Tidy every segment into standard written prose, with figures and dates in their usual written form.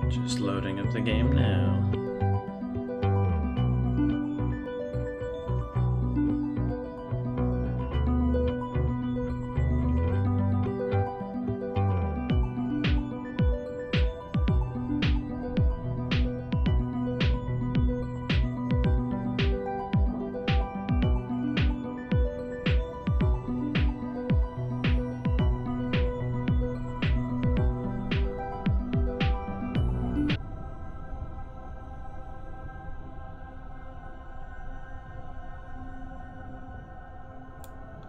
Just loading up the game now.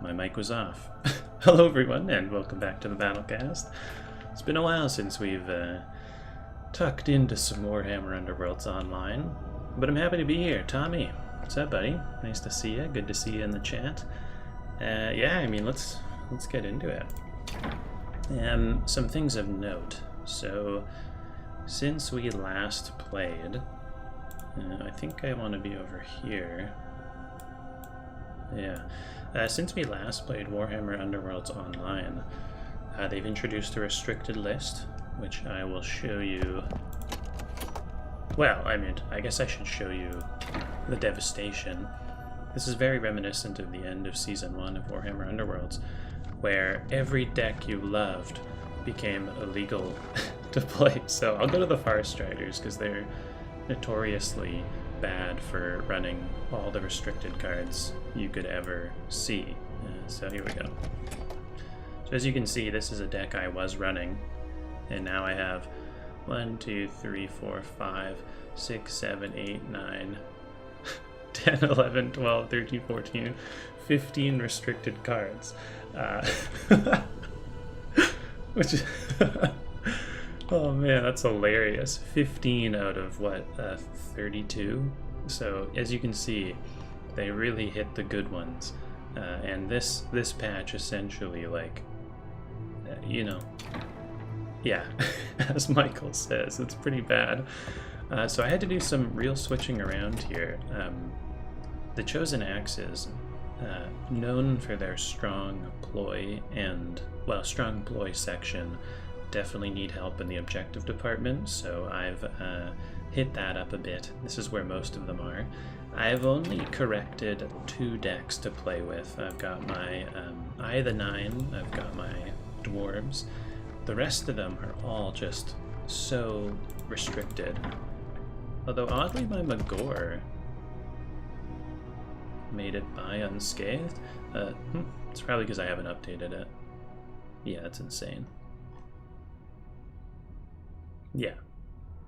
My mic was off. Hello everyone, and welcome back to the Battlecast. It's been a while since we've tucked into some Warhammer Underworlds online, but I'm happy to be here. Tommy, what's up, buddy? Nice to see you. Good to see you in the chat. Yeah, I mean, let's get into it. Some things of note. So, since we last played, I think I want to be over here. Yeah. Since we last played Warhammer Underworlds online, they've introduced a restricted list, which I will show you. Well, I mean, I guess I should show you the devastation. This is very reminiscent of the end of Season 1 of Warhammer Underworlds, where every deck you loved became illegal to play. So I'll go to the Farstriders, because they're notoriously bad for running all the restricted cards you could ever see. So here we go. So as you can see, this is a deck I was running, and now I have 1, 2, 3, 4, 5, 6, 7, 8, 9, 10, 11, 12, 13, 14, 15 restricted cards. Which is oh man, that's hilarious. 15 out of what, 32? So as you can see, they really hit the good ones. And this patch essentially, like, you know, yeah, as Michael says, it's pretty bad. So I had to do some real switching around here. The Chosen Axes, known for their strong ploy and, well, strong ploy section, definitely need help in the objective department, so I've hit that up a bit. This is where most of them are. I've only corrected 2 decks to play with. I've got my Eye of the Nine, I've got my Dwarves. The rest of them are all just so restricted. Although oddly my Magor made it by unscathed. It's probably because I haven't updated it. Yeah, that's insane. Yeah,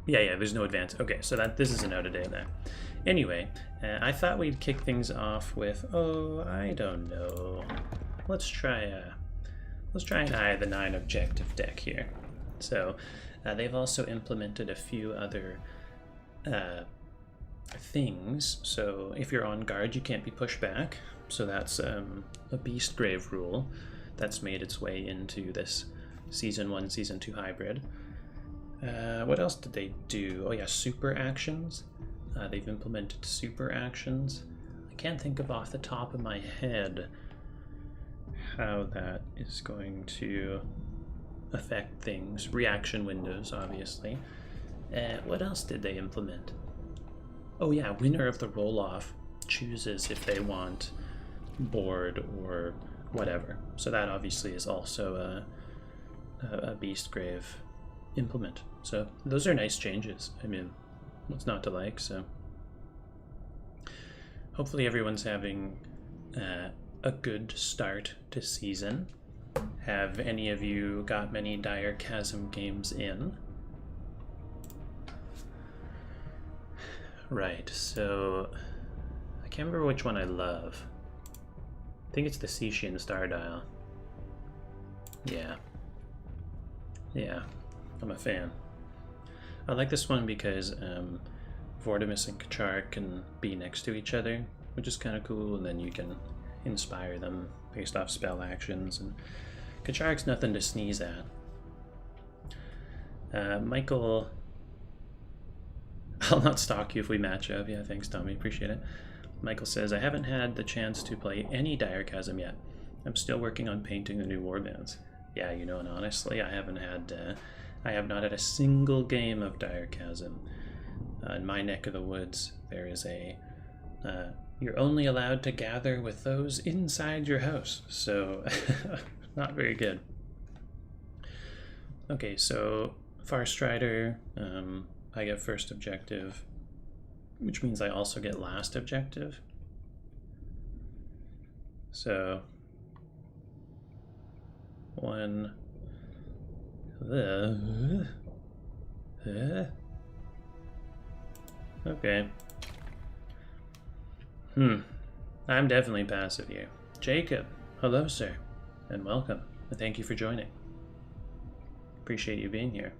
there's no advance. Okay, so this is an out of date there. Anyway, I thought we'd kick things off with, oh, I don't know. Let's try an Eye of the Nine objective deck here. So, they've also implemented a few other things. So, if you're on guard, you can't be pushed back. So that's a Beast Grave rule that's made its way into this Season 1, Season 2 hybrid. What else did they do? Oh yeah, super actions. They've implemented super actions. I can't think of off the top of my head how that is going to affect things. Reaction windows, obviously. What else did they implement? Oh yeah, winner of the roll-off chooses if they want board or whatever. So that obviously is also a Beastgrave implement. So those are nice changes. I mean, what's not to like? So hopefully everyone's having a good start to season. Have any of you got many Dire Chasm games in? Right, so I can't remember which one I love. I think it's the Sishian Star Dial. Yeah. Yeah, I'm a fan. I like this one because Vortimus and Kachar can be next to each other, which is kind of cool, and then you can inspire them based off spell actions, and Kachar's nothing to sneeze at. Michael, I'll not stalk you if we match up. Yeah, thanks, Tommy. Appreciate it. Michael says, I haven't had the chance to play any Dire Chasm yet. I'm still working on painting the new warbands. Yeah, you know, and honestly, I have not had a single game of Dire Chasm. In my neck of the woods, there is a, you're only allowed to gather with those inside your house. So, not very good. Okay, so Farstrider, I get first objective, which means I also get last objective. So, one, okay. I'm definitely passive here. Jacob, hello sir, and welcome, and thank you for joining. Appreciate you being here.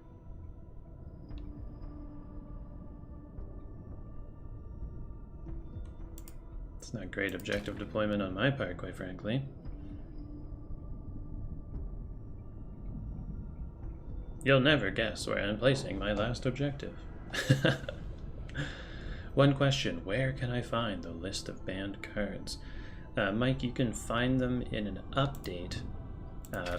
It's not great objective deployment on my part, quite frankly. You'll never guess where I'm placing my last objective. One question, where can I find the list of banned cards? Mike, you can find them in an update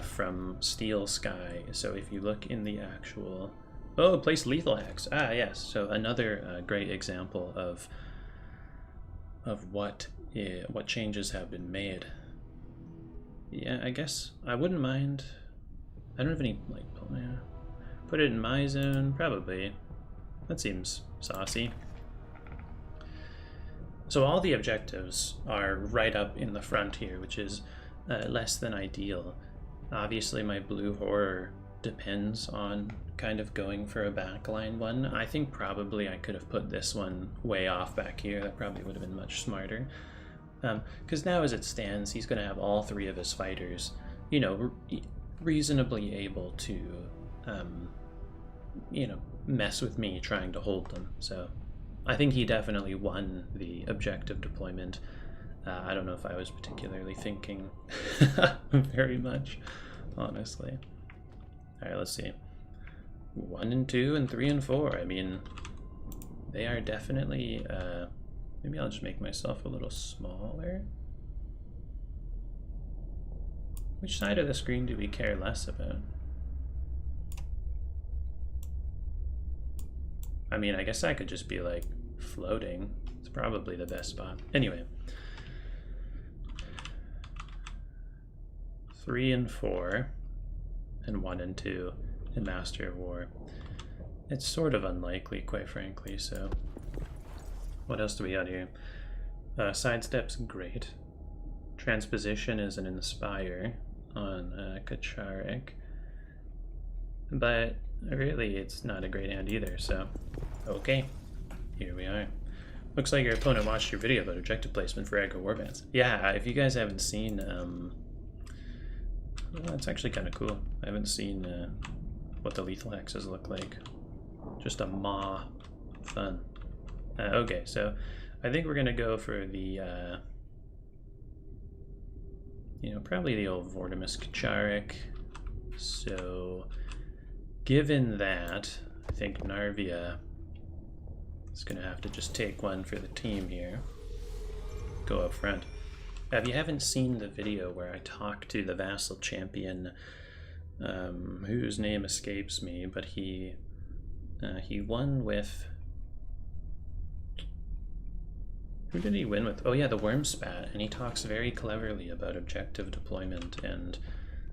from Steel Sky. So if you look in the actual... Oh, place Lethal Axe. Ah, yes. So another great example of what changes have been made. Yeah, I guess I wouldn't mind. I don't have any, like, put it in my zone, probably. That seems saucy. So all the objectives are right up in the front here, which is less than ideal. Obviously my blue horror depends on kind of going for a backline one. I think probably I could have put this one way off back here. That probably would have been much smarter. Because now as it stands, he's going to have all three of his fighters, you know, reasonably able to, you know, mess with me trying to hold them. So I think he definitely won the objective deployment. I don't know if I was particularly thinking very much, honestly. All right, let's see. 1 and 2 and 3 and 4. I mean, they are definitely... maybe I'll just make myself a little smaller. Which side of the screen do we care less about? I mean, I guess I could just be like floating. It's probably the best spot. Anyway. 3 and 4 and 1 and 2 and Master of War. It's sort of unlikely, quite frankly, so what else do we got here? Sidestep's great. Transposition is an Inspire on Kacharik, but really it's not a great hand either, so okay, here we are. Looks like your opponent watched your video about objective placement for aggro warbands. Yeah, if you guys haven't seen, well, it's actually kind of cool. I haven't seen what the lethal axes look like. Just a maw fun. Okay, so I think we're gonna go for the, you know, probably the old Vortimus Kacharik. So, given that, I think Narvia is gonna have to just take one for the team here. Go up front. If you haven't seen the video where I talk to the Vassal Champion, whose name escapes me, but he He won with... Who did he win with? Oh yeah, the Worm Spat, and he talks very cleverly about objective deployment and,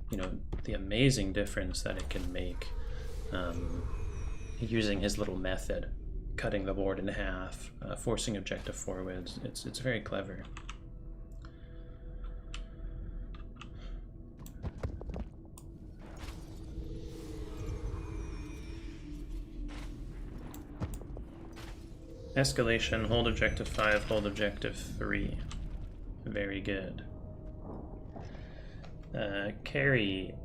you know, the amazing difference that it can make using his little method, cutting the board in half, forcing objective forwards. It's very clever. Escalation, hold objective 5, hold objective 3. Very good. Carrie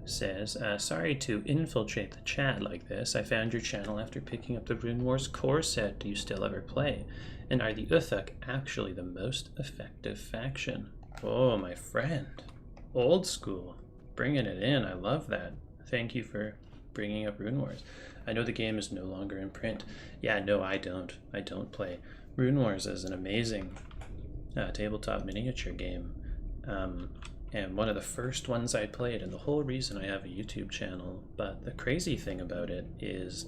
says, sorry to infiltrate the chat like this. I found your channel after picking up the Rune Wars core set. Do you still ever play? And are the Uthuk actually the most effective faction? Oh, my friend. Old school. Bringing it in. I love that. Thank you for bringing up Rune Wars. I know the game is no longer in print. Yeah, no, I don't. I don't play. Rune Wars is an amazing tabletop miniature game. And one of the first ones I played, and the whole reason I have a YouTube channel. But the crazy thing about it is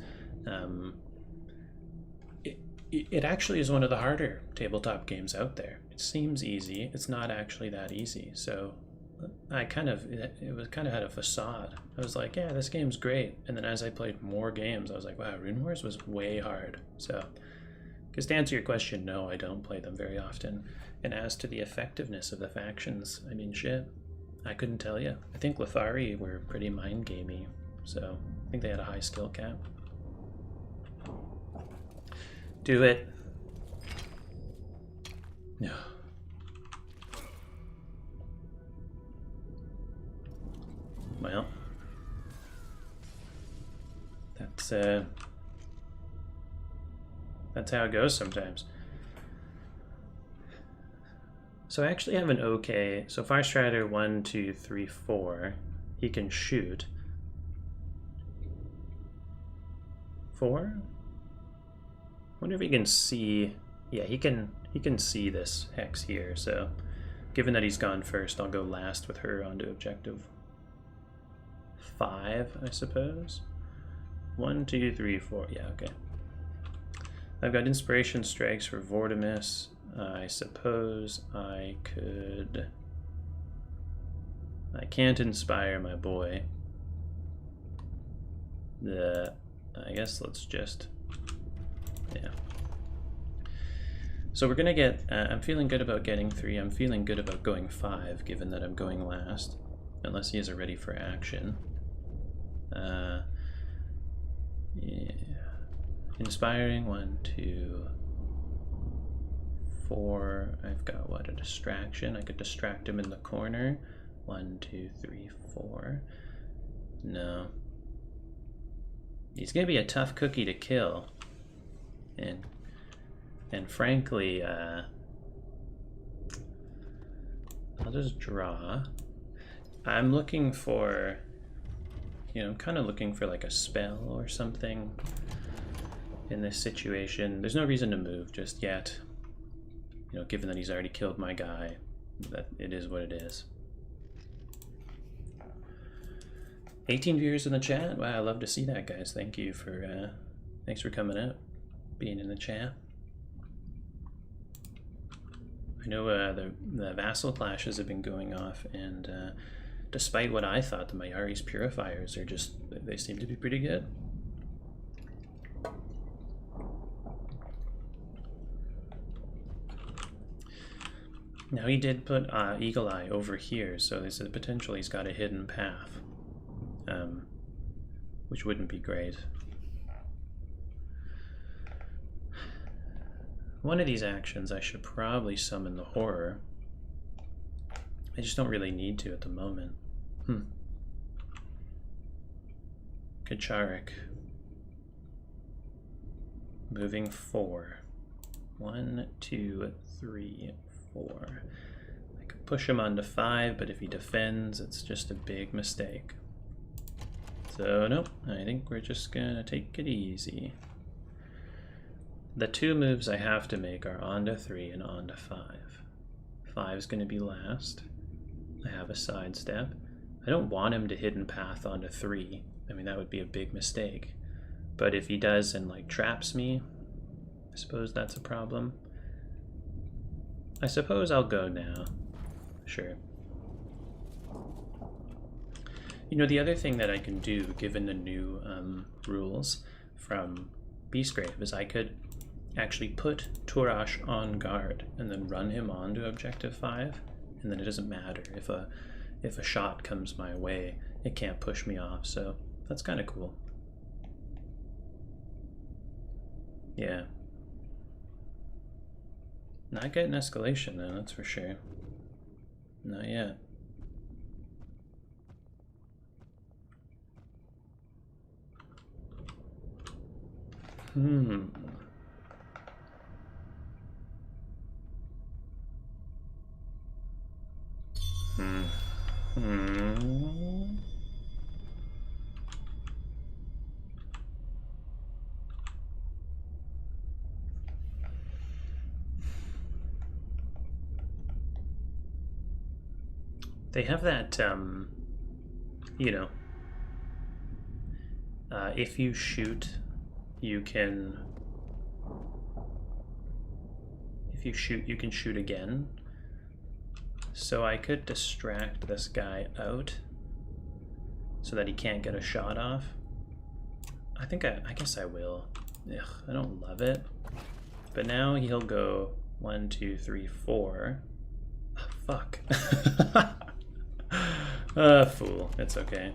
it actually is one of the harder tabletop games out there. It seems easy. It's not actually that easy. So it was kind of had a facade. I was like, yeah, this game's great. And then as I played more games, I was like, wow, Rune Wars was way hard. So, because to answer your question, no, I don't play them very often. And as to the effectiveness of the factions, I mean, shit, I couldn't tell you. I think Lothari were pretty mind-gamey, so I think they had a high skill cap. Do it. No. Well, that's how it goes sometimes. So I actually have an okay. So Fire Strider 1, 2, 3, 4. He can shoot. 4? Wonder if he can see. Yeah, he can see this hex here. So, given that he's gone first, I'll go last with her onto objective 5, I suppose. 1, 2, 3, 4. Yeah, okay. I've got Inspiration Strikes for Vortimus. I suppose I could... I can't inspire my boy. I guess let's just... Yeah. So we're gonna get... I'm feeling good about getting 3. I'm feeling good about going 5, given that I'm going last. Unless he is ready for action. Yeah. Inspiring, 1, 2... 4. I've got what, a distraction. I could distract him in the corner. 1, 2, 3, 4. No. He's gonna be a tough cookie to kill. And frankly, I'll just draw. I'm looking for, you know, I'm kind of looking for like a spell or something in this situation. There's no reason to move just yet. You know, given that he's already killed my guy, that it is what it is. 18 viewers in the chat. Wow, I love to see that, guys. Thank you for, thanks for coming out, being in the chat. I know the vassal clashes have been going off, and despite what I thought, the Mayari's purifiers are just, they seem to be pretty good. Now he did put Eagle Eye over here, so there's a potential he's got a hidden path, which wouldn't be great. One of these actions I should probably summon the Horror. I just don't really need to at the moment. Kacharik. Moving 4. 1, 2, 3, 4. I could push him onto 5, but if he defends, it's just a big mistake. So nope, I think we're just gonna take it easy. The 2 moves I have to make are onto 3 and onto 5. 5 is gonna be last. I have a sidestep. I don't want him to hidden path onto 3. I mean, that would be a big mistake. But if he does and like traps me, I suppose that's a problem. I suppose I'll go now. Sure. You know, the other thing that I can do, given the new rules from Beastgrave, is I could actually put Turash on guard and then run him on to objective 5, and then it doesn't matter if a shot comes my way, it can't push me off. So that's kind of cool. Yeah. Not getting escalation though, that's for sure. Not yet. Hmm. They have that, you know, if you shoot, you can. If you shoot, you can shoot again. So I could distract this guy out so that he can't get a shot off. I guess I will. Ugh, I don't love it. But now he'll go 1, 2, 3, 4. Oh, fuck. Fool. It's okay.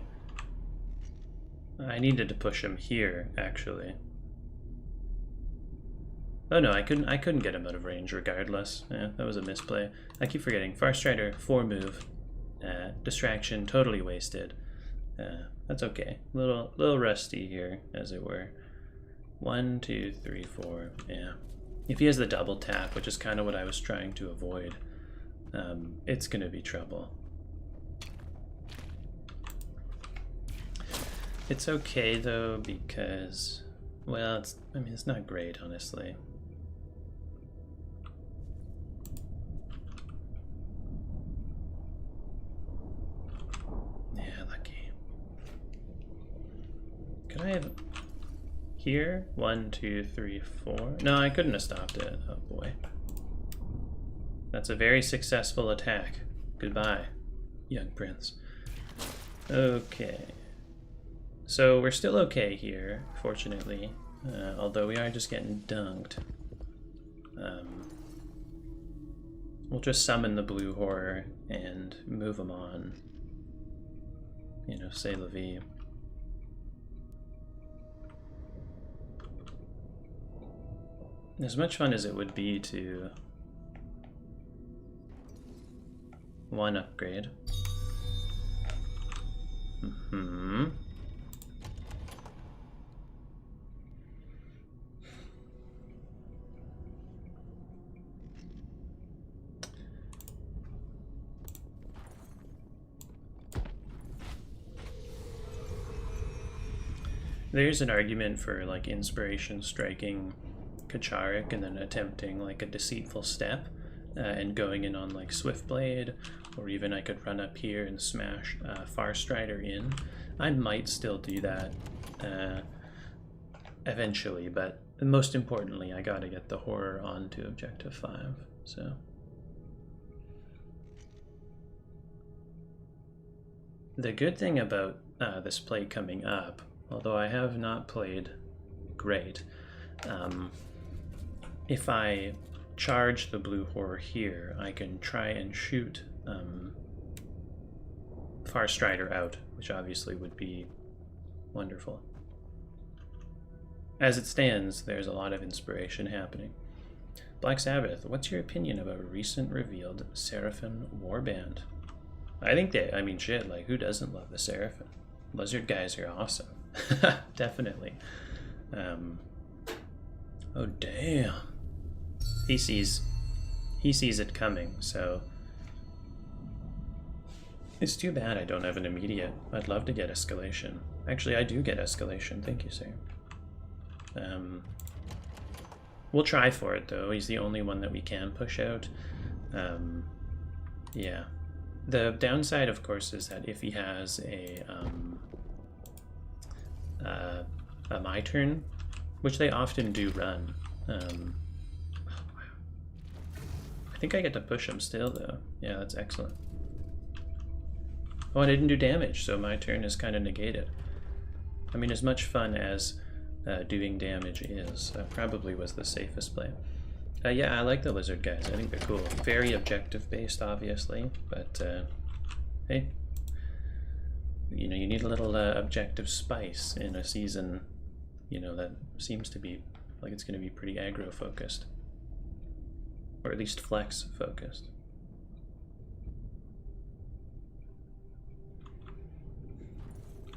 I needed to push him here, actually. Oh no, I couldn't get him out of range regardless. Yeah, that was a misplay. I keep forgetting. Farstrider, 4 move. Distraction, totally wasted. That's okay. Little rusty here, as it were. 1, 2, 3, 4. Yeah. If he has the double tap, which is kind of what I was trying to avoid, it's gonna be trouble. It's okay though, because, well, it's not great, honestly. Yeah, lucky. Could I have here? 1, 2, 3, 4. No, I couldn't have stopped it. Oh boy. That's a very successful attack. Goodbye, young prince. Okay. So we're still okay here, fortunately, although we are just getting dunked. We'll just summon the blue horror and move him on. You know, say la vie. As much fun as it would be to one upgrade. There's an argument for like inspiration striking Kacharik and then attempting like a deceitful step and going in on like Swiftblade, or even I could run up here and smash Farstrider in. I might still do that eventually, but most importantly I gotta get the horror onto objective 5, so. The good thing about this play coming up, although I have not played great, if I charge the blue horror here, I can try and shoot Farstrider out, which obviously would be wonderful. As it stands, there's a lot of inspiration happening. Black Sabbath, what's your opinion about a recent revealed Seraphim warband? I think I mean, shit, like, who doesn't love the Seraphim? Lizard guys are awesome. Definitely. Oh, damn. He sees it coming, so it's too bad I don't have an immediate. I'd love to get escalation. Actually, I do get escalation. Thank you, sir. We'll try for it, though. He's the only one that we can push out. Yeah. The downside, of course, is that if he has a my turn, which they often do run. I think I get to push him still, though. Yeah, that's excellent. Oh, I didn't do damage, so my turn is kind of negated. I mean, as much fun as doing damage is, probably was the safest play. Yeah, I like the lizard guys. I think they're cool. Very objective-based, obviously, but hey, you know, you need a little objective spice in a season, you know, that seems to be like it's going to be pretty aggro-focused. Or at least flex-focused.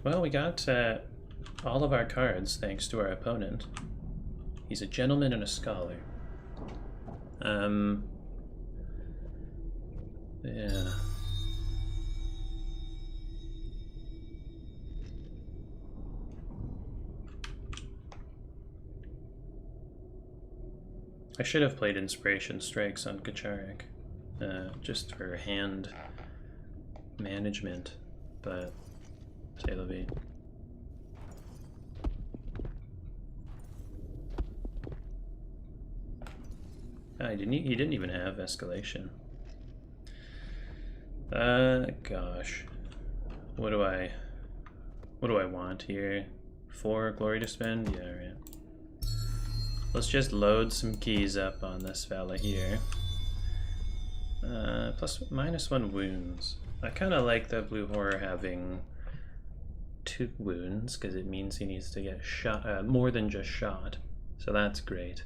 Well, we got all of our cards thanks to our opponent. He's a gentleman and a scholar. Yeah. I should have played Inspiration Strikes on Kacharik, just for hand management, but say la vie. He didn't even have escalation. Gosh, what do I want here? 4 glory to spend? Yeah, right. Let's just load some keys up on this fella here. -1 wounds. I kind of like the blue horror having 2 wounds because it means he needs to get shot, more than just shot. So that's great.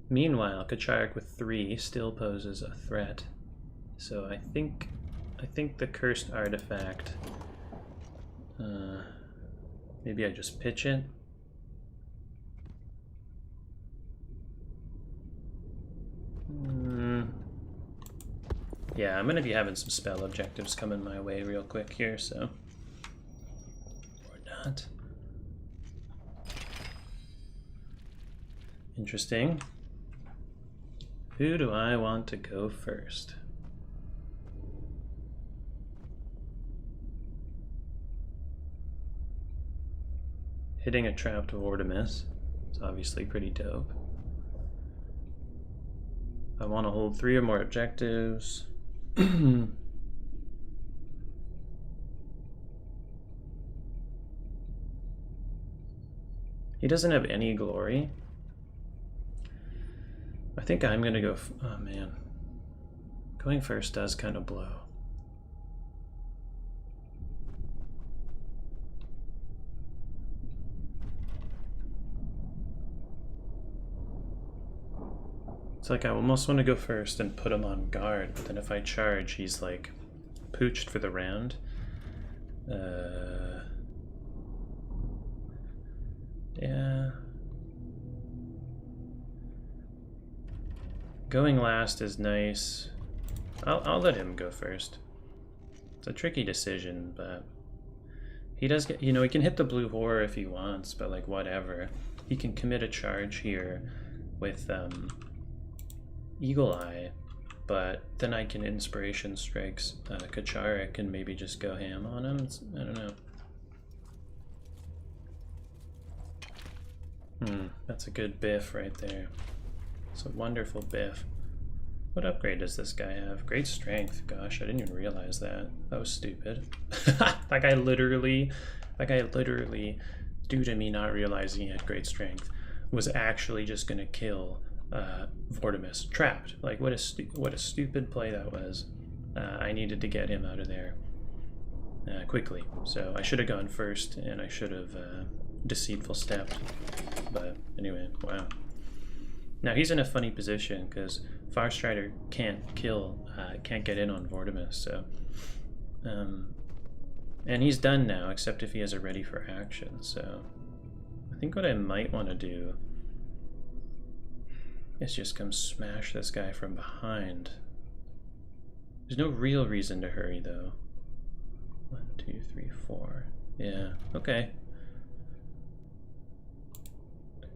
Meanwhile, Kacharik with 3 still poses a threat. So I think the cursed artifact. Maybe I just pitch it. Yeah, I'm going to be having some spell objectives coming my way real quick here, so... Or not. Interesting. Who do I want to go first? Hitting a trapped Vortimus is obviously pretty dope. I want to hold 3 or more objectives. He doesn't have any glory. I think I'm gonna go. Oh man, going first does kind of blow. It's like I almost want to go first and put him on guard, but then if I charge, he's like pooched for the round. Yeah. Going last is nice. I'll let him go first. It's a tricky decision, but he does get, you know, he can hit the blue horror if he wants, but like whatever. He can commit a charge here with Eagle Eye, but then I can Inspiration Strikes Kacharik and maybe just go ham on him. I don't know. That's a good biff right there. It's a wonderful biff. What upgrade does this guy have? Great strength. Gosh, I didn't even realize that. That was stupid. That guy literally, due to me not realizing he had great strength, was actually just gonna kill Vortimus trapped. Like what a stupid play that was. I needed to get him out of there quickly. So I should have gone first, and I should have deceitful stepped. But anyway, wow. Now he's in a funny position because Farstrider can't get in on Vortimus, so and he's done now, except if he has a ready for action. So I think what I might want to do is just come smash this guy from behind. There's no real reason to hurry though. 1, 2, 3, 4. Yeah, okay.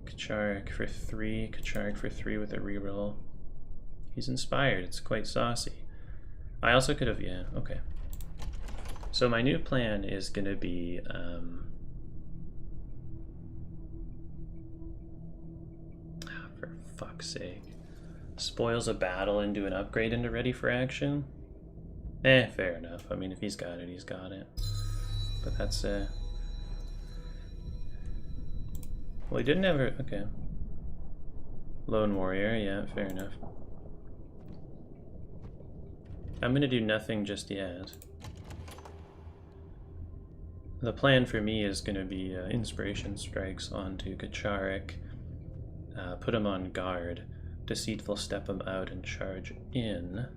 Kacharik for 3, Kacharik for 3 with a reroll. He's inspired, it's quite saucy. I also could have, yeah, okay. So my new plan is gonna be fuck's sake. Spoils a battle into an upgrade into ready for action? Eh, fair enough. I mean, if he's got it, he's got it. But that's, well, he didn't ever... Okay. Lone Warrior, yeah, fair enough. I'm gonna do nothing just yet. The plan for me is gonna be Inspiration Strikes onto Kacharik, put him on guard, Deceitful Step him out and charge in.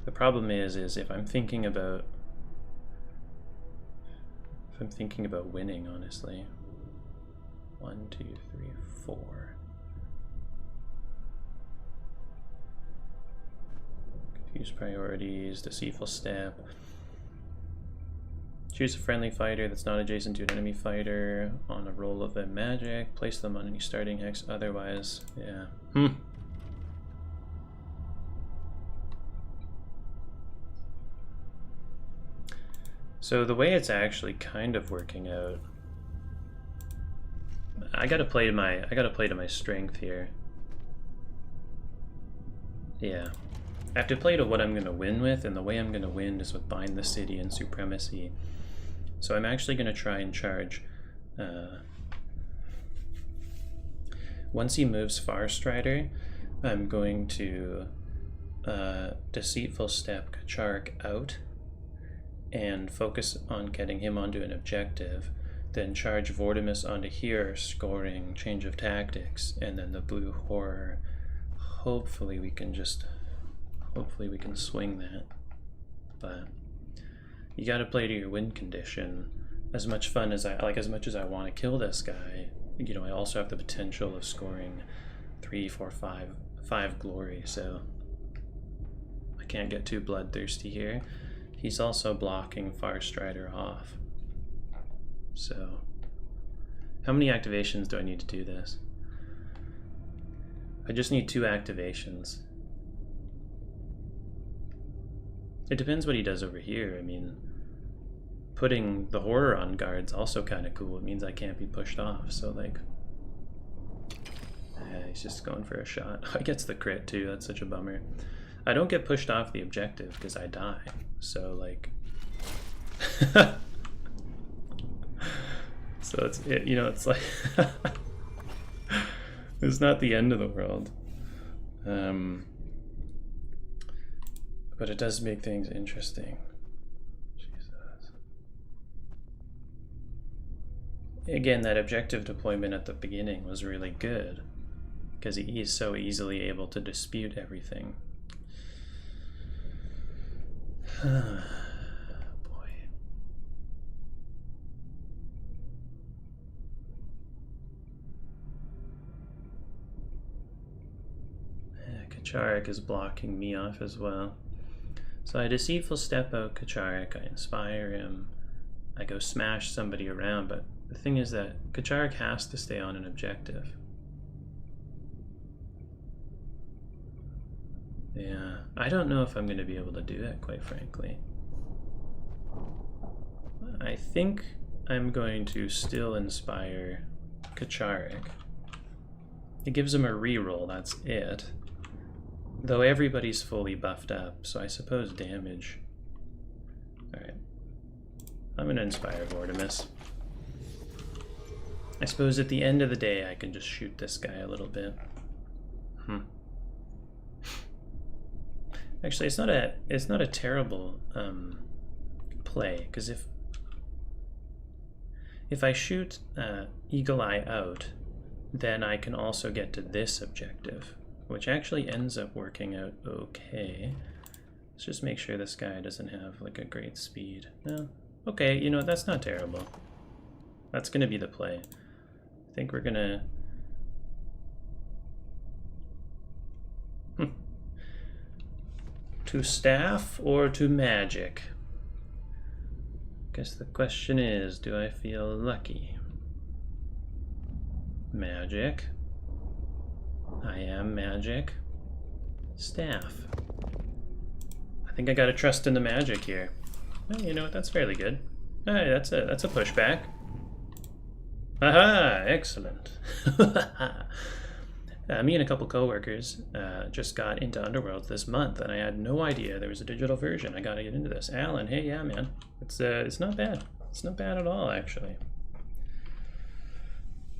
The problem is if I'm thinking about winning, honestly. 1, 2, 3, 4. Confuse priorities, Deceitful Step. Choose a friendly fighter that's not adjacent to an enemy fighter on a roll of a magic. Place them on any starting hex, otherwise, yeah. So the way it's actually kind of working out, I gotta play to my strength here. Yeah. I have to play to what I'm gonna win with, and the way I'm gonna win is with Bind the City and Supremacy. So I'm actually gonna try and charge once he moves Farstrider, I'm going to Deceitful Step Kacharik out and focus on getting him onto an objective, then charge Vortimus onto here, scoring Change of Tactics, and then the Blue Horror. Hopefully we can swing that. But you gotta play to your win condition. As much fun as as much as I want to kill this guy, you know, I also have the potential of scoring 3, 4, 5 glory, so I can't get too bloodthirsty here. He's also blocking Farstrider off. So, how many activations do I need to do this? I just need 2 activations. It depends what he does over here. I mean, putting the Horror on guard's also kind of cool. It means I can't be pushed off, so like... he's just going for a shot. He gets the crit too, that's such a bummer. I don't get pushed off the objective because I die, so like... So it's, you know, it's like... It's not the end of the world. But it does make things interesting. Jesus. Again, that objective deployment at the beginning was really good because he is so easily able to dispute everything. Boy. Kacharik is blocking me off as well. So I Deceitful Step out Kacharik, I Inspire him, I go smash somebody around, but the thing is that Kacharik has to stay on an objective. Yeah, I don't know if I'm going to be able to do that, quite frankly. I think I'm going to still Inspire Kacharik. It gives him a reroll, that's it. Though everybody's fully buffed up, so I suppose damage. Alright. I'm gonna Inspire Vortimus. I suppose at the end of the day I can just shoot this guy a little bit. Actually, it's not a terrible play, because if I shoot Eagle Eye out, then I can also get to this objective, which actually ends up working out okay. Let's just make sure this guy doesn't have like a great speed. No. Okay, you know, that's not terrible. That's gonna be the play. I think we're gonna... To staff or to magic? Guess the question is, do I feel lucky? Magic. I am magic. Staff. I think I gotta trust in the magic here. Oh, you know what? That's fairly good. Alright, that's a pushback. Aha! Excellent. Me and a couple coworkers just got into Underworlds this month, and I had no idea there was a digital version. I gotta get into this. Alan, hey, yeah, man, it's not bad. It's not bad at all, actually.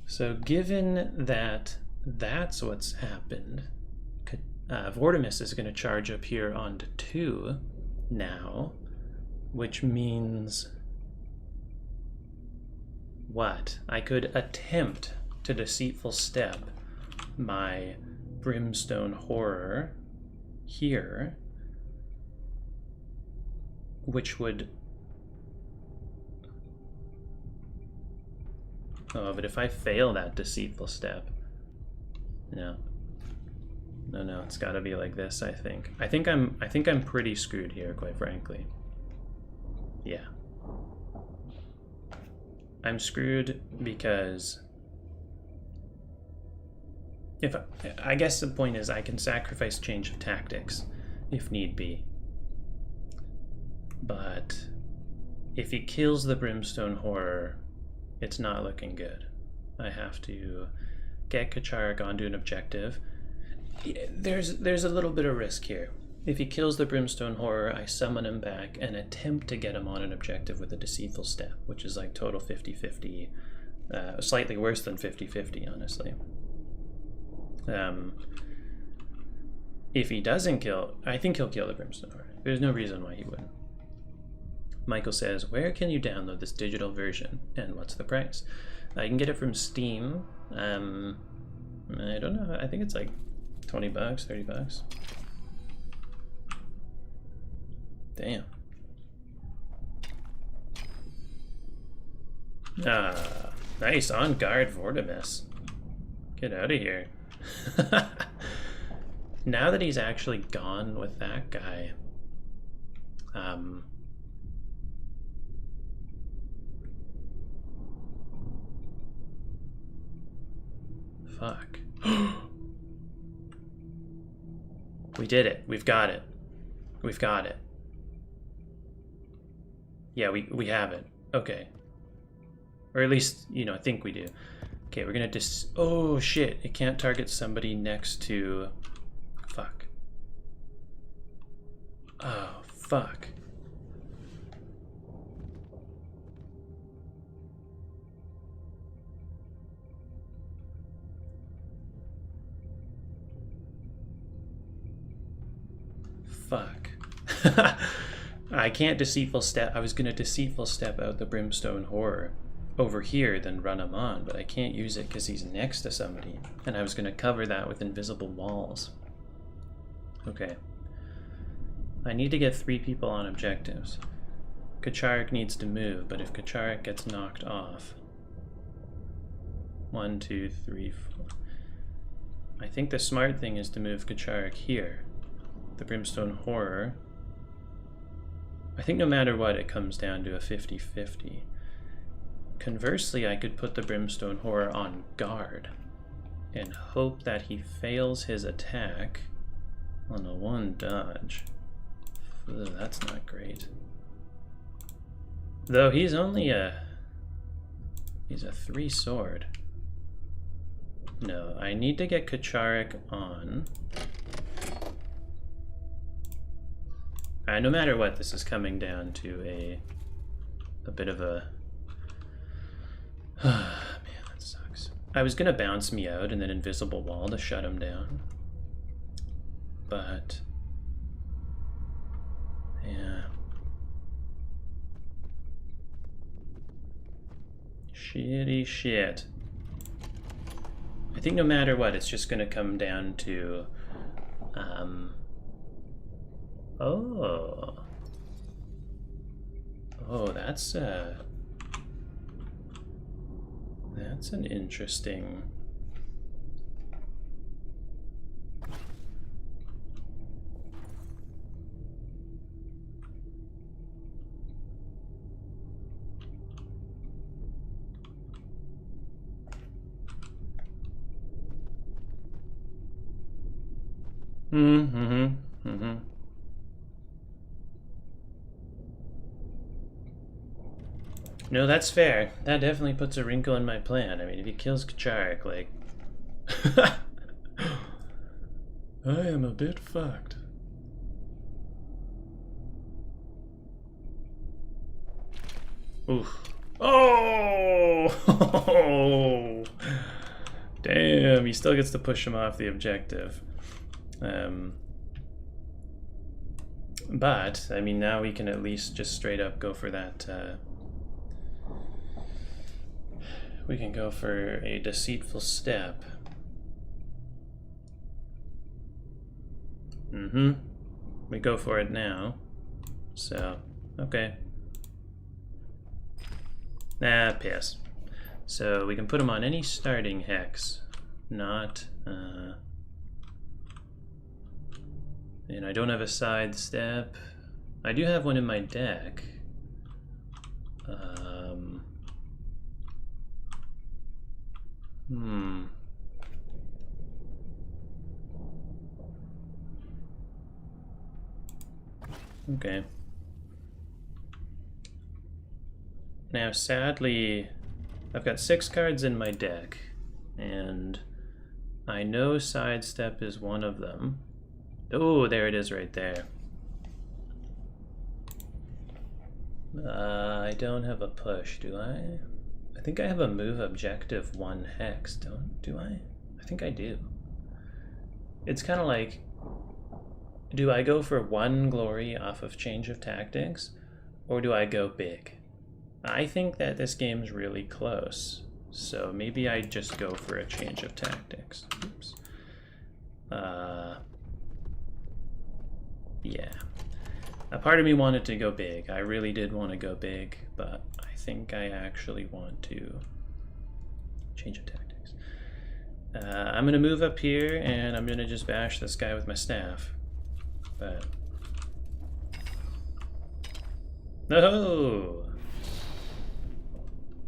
So, given that that's what's happened, Vortimus is going to charge up here onto 2 now, which means what? I could attempt to Deceitful Step my Brimstone Horror here, which would... Oh, but if I fail that Deceitful Step... No. No, it's gotta be like this, I think. I think I'm pretty screwed here, quite frankly. Yeah. I'm screwed because... I guess the point is I can sacrifice change of tactics if need be. But if he kills the Brimstone Horror, it's not looking good. I have to get Kacharik onto an objective. There's a little bit of risk here. If he kills the Brimstone Horror, I summon him back and attempt to get him on an objective with a Deceitful Step, which is like total 50-50, slightly worse than 50-50, honestly. If he doesn't kill, I think he'll kill the Brimstone Horror. There's no reason why he wouldn't. Michael says, where can you download this digital version, and what's the price? I can get it from Steam. I don't know, I think it's like $20, $30. Damn. Ah, nice, on guard Vortimus. Get out of here. Now that he's actually gone with that guy, fuck. We did it. We've got it. We've got it. Yeah, we have it. Okay. Or at least, you know, I think we do. Okay, we're gonna oh shit, it can't target somebody next to... Fuck. Oh, fuck. Fuck. I can't Deceitful Step. I was gonna Deceitful Step out the Brimstone Horror over here, then run him on, but I can't use it because he's next to somebody. And I was gonna cover that with invisible walls. Okay. I need to get 3 people on objectives. Kacharik needs to move, but if Kacharik gets knocked off... 1, 2, 3, 4... I think the smart thing is to move Kacharik here. The Brimstone Horror. I think no matter what, it comes down to a 50-50. Conversely, I could put the Brimstone Horror on guard and hope that he fails his attack on a 1 dodge. Ugh, that's not great. Though he's only he's a 3 sword. No, I need to get Kacharik on. No matter what, this is coming down to a bit of a... Man, that sucks. I was gonna bounce me out and then invisible wall to shut him down. But... yeah. Shitty shit. I think no matter what, it's just gonna come down to... Oh. Oh, that's an interesting... Mm-hmm. No, that's fair. That definitely puts a wrinkle in my plan. I mean, if he kills Kacharik, like... I am a bit fucked. Oof. Oh! Damn, he still gets to push him off the objective. But, I mean, now we can at least just straight up go for that, we can go for a deceitful step. We go for it now. So, okay. Nah, pass. So we can put him on any starting hex, not, and I don't have a sidestep. I do have one in my deck. Okay. Now, sadly, I've got 6 cards in my deck, and I know sidestep is one of them. Oh, there it is right there. I don't have a push, do I? I think I have a move objective 1 hex, do I? I think I do. It's kind of like, do I go for 1 glory off of change of tactics, or do I go big? I think that this game's really close, so maybe I just go for a change of tactics. Oops. Yeah. A part of me wanted to go big. I really did want to go big, but I think I actually want to change of tactics. I'm going to move up here, and I'm going to just bash this guy with my staff. But... No!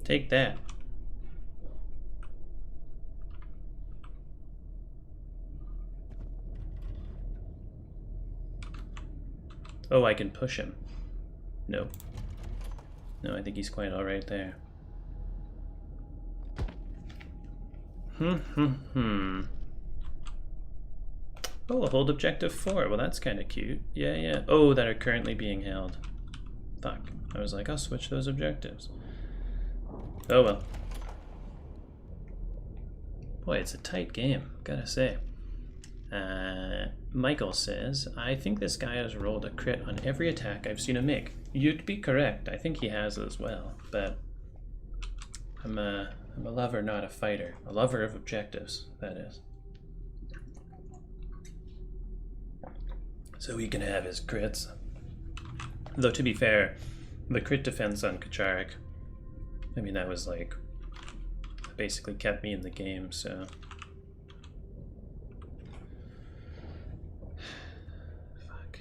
Take that. Oh, I can push him. No. No, I think he's quite alright there. Oh, hold objective 4. Well, that's kind of cute. Yeah, yeah. Oh, that are currently being held. Fuck. I was like, I'll switch those objectives. Oh well. Boy, it's a tight game, gotta say. Michael says, I think this guy has rolled a crit on every attack I've seen him make. You'd be correct. I think he has as well, but I'm a lover, not a fighter. A lover of objectives, that is. So he can have his crits. Though to be fair, the crit defense on Kacharik, I mean, that was like, basically kept me in the game, so. Fuck.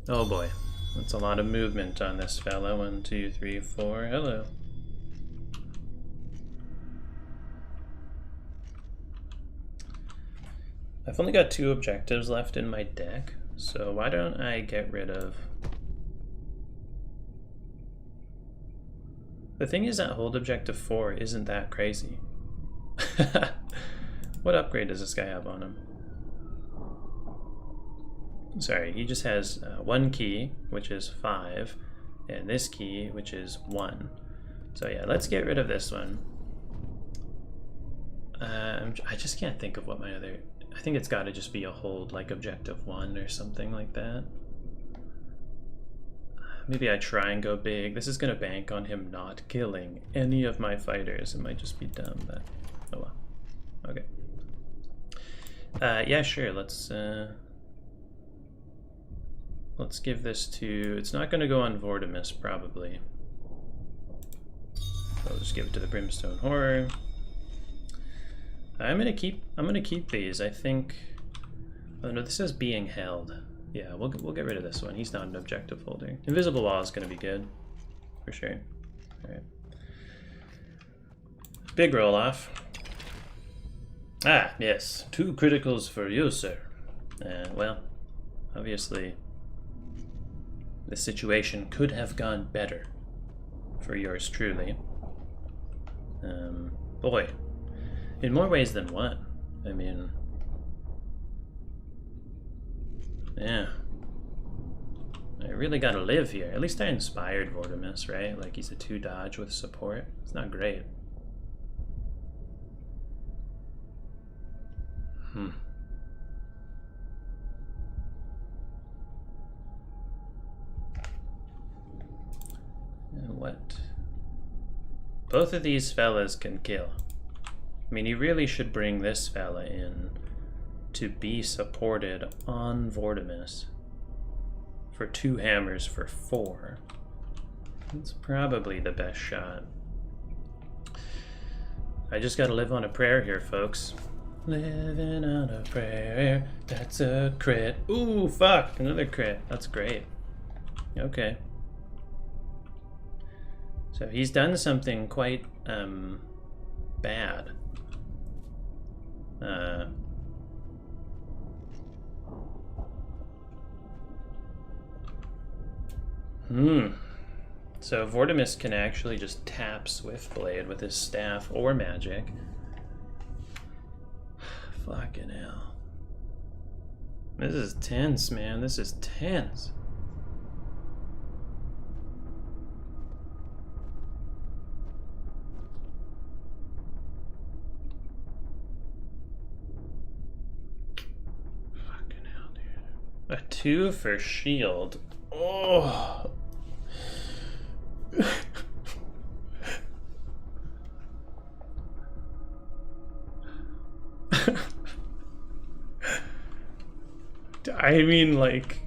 Oh boy, that's a lot of movement on this fella. 1, 2, 3, 4. Hello. I've only got 2 objectives left in my deck, so why don't I get rid of... The thing is that hold objective 4 isn't that crazy. What upgrade does this guy have on him? Sorry, he just has 1 key, which is 5, and this key, which is 1. So yeah, let's get rid of this one. I just can't think of what my other... I think it's got to just be a hold, like objective 1 or something like that. Maybe I try and go big. This is going to bank on him not killing any of my fighters. It might just be dumb, but oh well. Okay. Yeah, sure. Let's give this to... It's not going to go on Vortimus, probably. I'll just give it to the Brimstone Horror. I'm gonna keep these. I think. Oh no, this says being held. Yeah, we'll get rid of this one. He's not an objective holder. Invisible Wall is gonna be good, for sure. All right. Big roll off. Ah, yes, 2 criticals for you, sir. Well, obviously, the situation could have gone better. for yours truly. Boy, in more ways than one. I mean, yeah. I really gotta live here. At least I inspired Vortimus, right? Like, he's a 2 dodge with support. It's not great. And what? Both of these fellas can kill. I mean, you really should bring this fella in to be supported on Vortimus for 2 hammers for 4. That's probably the best shot. I just gotta live on a prayer here, folks. Living on a prayer, that's a crit. Ooh, fuck, another crit. That's great. Okay. So he's done something quite, bad. So Vortimus can actually just tap Swiftblade with his staff or magic. Fucking hell. This is tense, man. This is tense. Fucking hell, dude. A 2 for shield. Oh. I mean, like,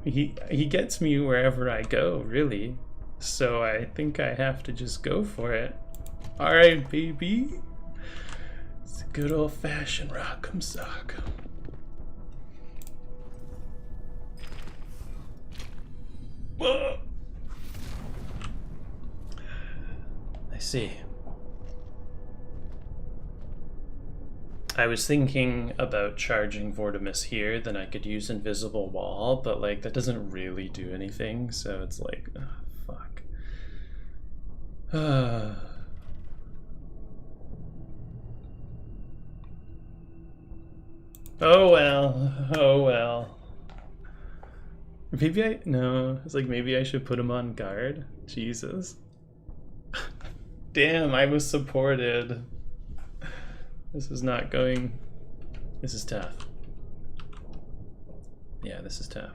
he gets me wherever I go, really. So I think I have to just go for it. All right, baby. It's a good old-fashioned rock'em sock'em. Whoa. I see. I was thinking about charging Vortimus here, then I could use Invisible Wall, but like that doesn't really do anything, so it's like, fuck. Oh well, oh well. Maybe it's like maybe I should put him on guard. Jesus. Damn, I was supported. This is not going... This is tough. Yeah, this is tough.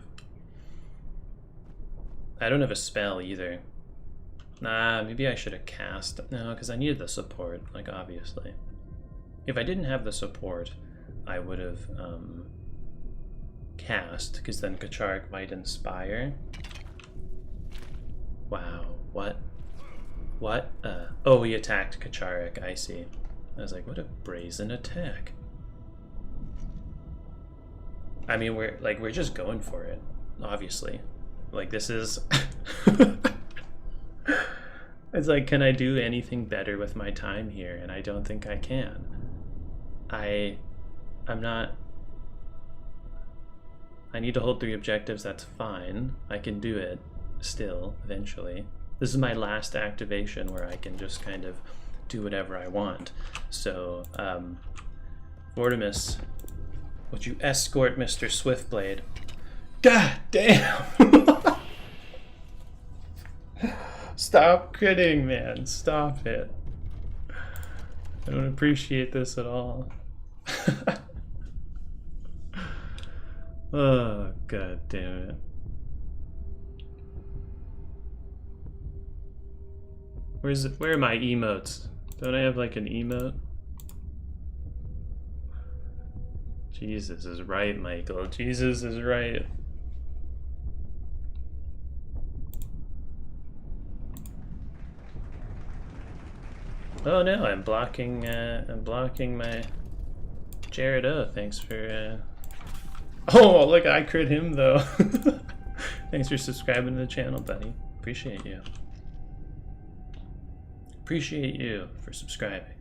I don't have a spell either. Nah, maybe I should have cast... No, because I needed the support, like, obviously. If I didn't have the support, I would have cast, because then Kacharik might inspire. Wow, what? What? Oh, he attacked Kacharik, I see. I was like, what a brazen attack. I mean, we're just going for it, obviously. Like, this is... It's like, can I do anything better with my time here? And I don't think I can. I'm not... I need to hold 3 objectives, that's fine. I can do it still, eventually. This is my last activation where I can just kind of do whatever I want. So, Vortimus, would you escort Mr. Swiftblade? God damn! Stop critting, man. Stop it. I don't appreciate this at all. Oh, god damn it. Where are my emotes? Don't I have like an emote? Jesus is right, Michael. Jesus is right. Oh no, I'm blocking my Jared O. Thanks for Oh, look, I crit him though. Thanks for subscribing to the channel, buddy. Appreciate you. Appreciate you for subscribing.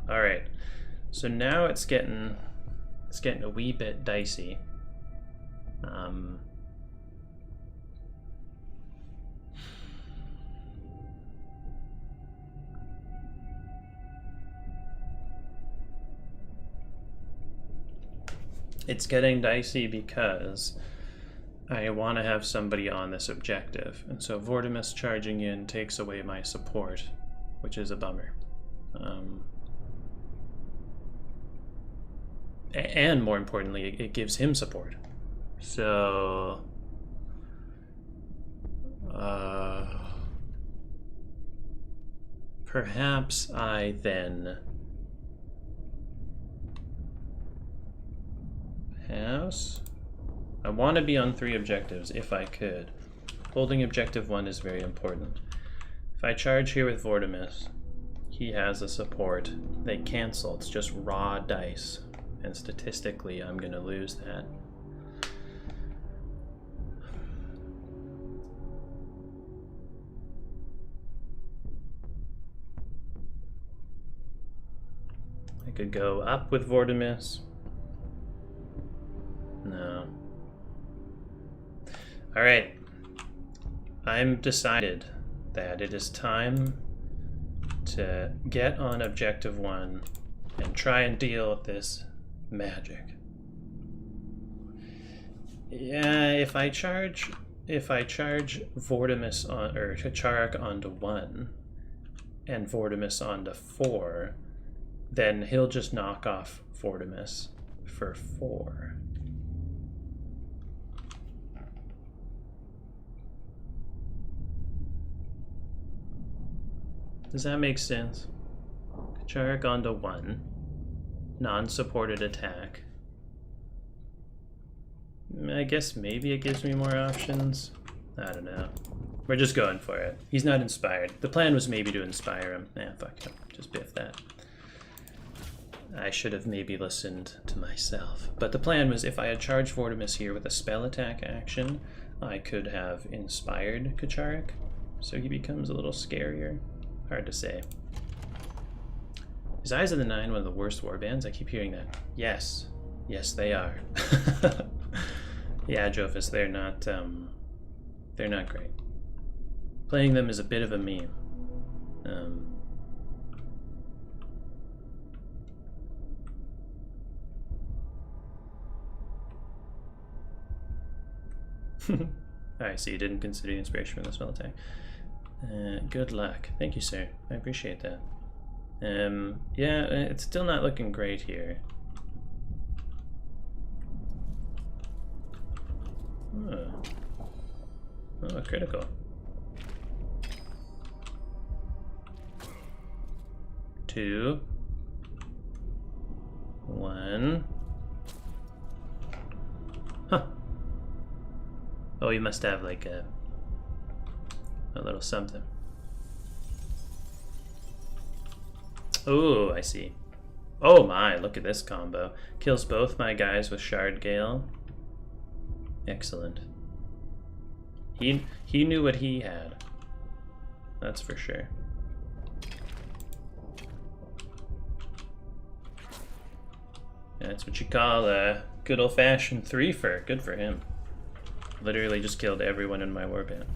All right, so now it's getting a wee bit dicey. It's getting dicey because I want to have somebody on this objective, and so Vortimus charging in takes away my support, which is a bummer. And more importantly, it gives him support. So... perhaps I then... pass? I want to be on 3 objectives if I could. Holding objective 1 is very important. If I charge here with Vortimus, he has a support. They cancel. It's just raw dice. And statistically, I'm going to lose that. I could go up with Vortimus. No. Alright. I'm decided that it is time to get on objective 1 and try and deal with this magic. Yeah, if I charge Vortimus on, or Kacharek onto 1 and Vortimus onto 4, then he'll just knock off Vortimus for 4. Does that make sense? Kacharek onto 1. Non-supported attack. I guess maybe it gives me more options. I don't know. We're just going for it. He's not inspired. The plan was maybe to inspire him. Fuck him. Just biff that. I should have maybe listened to myself. But the plan was if I had charged Vortimus here with a spell attack action, I could have inspired Kacharek, so he becomes a little scarier. Hard to say. Is Eyes of the Nine one of the worst warbands? I keep hearing that. Yes. Yes, they are. Yeah, Jophus, they're not great. Playing them is a bit of a meme. Alright, so you didn't consider the inspiration from the spell attack. Good luck. Thank you, sir. I appreciate that. Yeah, it's still not looking great here. Oh, critical. Two. 1. Huh. Oh, you must have like a little something. Oh, I see. Oh my, look at this combo. Kills both my guys with Shard Gale. Excellent. He knew what he had. That's for sure. That's what you call a good old-fashioned 3-fer. Good for him. Literally just killed everyone in my warband.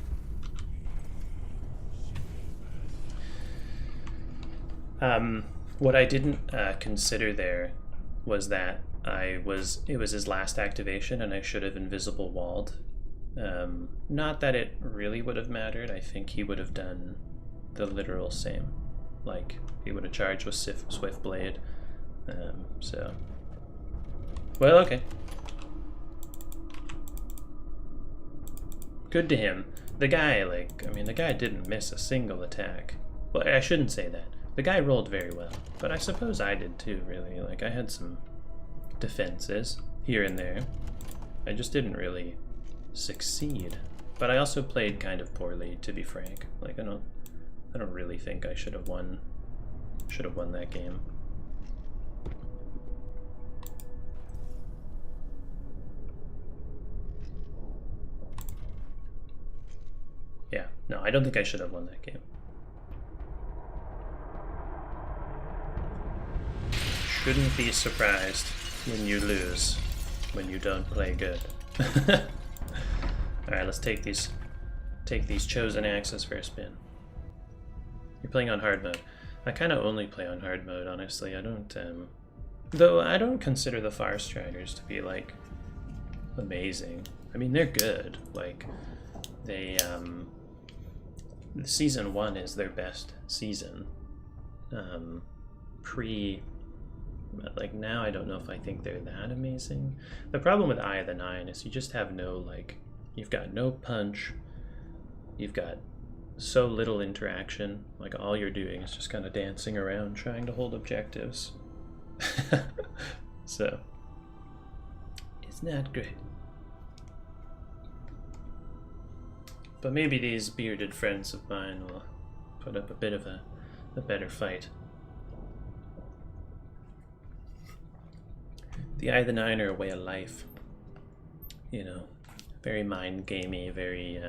What I didn't consider there was that it was his last activation and I should have invisible walled. Not that it really would have mattered. I think he would have done the literal same. Like, he would have charged with Swift Blade. So, well, okay. Good to him. The guy, the guy didn't miss a single attack. Well, I shouldn't say that. The guy rolled very well, but I suppose I did too, really. Like, I had some defenses here and there. I just didn't really succeed. But I also played kind of poorly, to be frank. Like, I don't really think I should have won that game. Yeah, no, I don't think I should have won that game. Shouldn't be surprised when you lose, when you don't play good. Alright, let's take these chosen axes for a spin. You're playing on hard mode. I kind of only play on hard mode, honestly. I don't Though I don't consider the Fire Striders to be, like, amazing. I mean, they're good. Like, they, Season 1 is their best season. Like, now I don't know if I think they're that amazing. The problem with Eye of the Nine is you just have no, like, you've got no punch. You've got so little interaction. Like, all you're doing is just kind of dancing around trying to hold objectives. So, it's not great. But maybe these bearded friends of mine will put up a bit of a better fight. The Eye of the Nine are a way of life. You know, very mind gamey, very,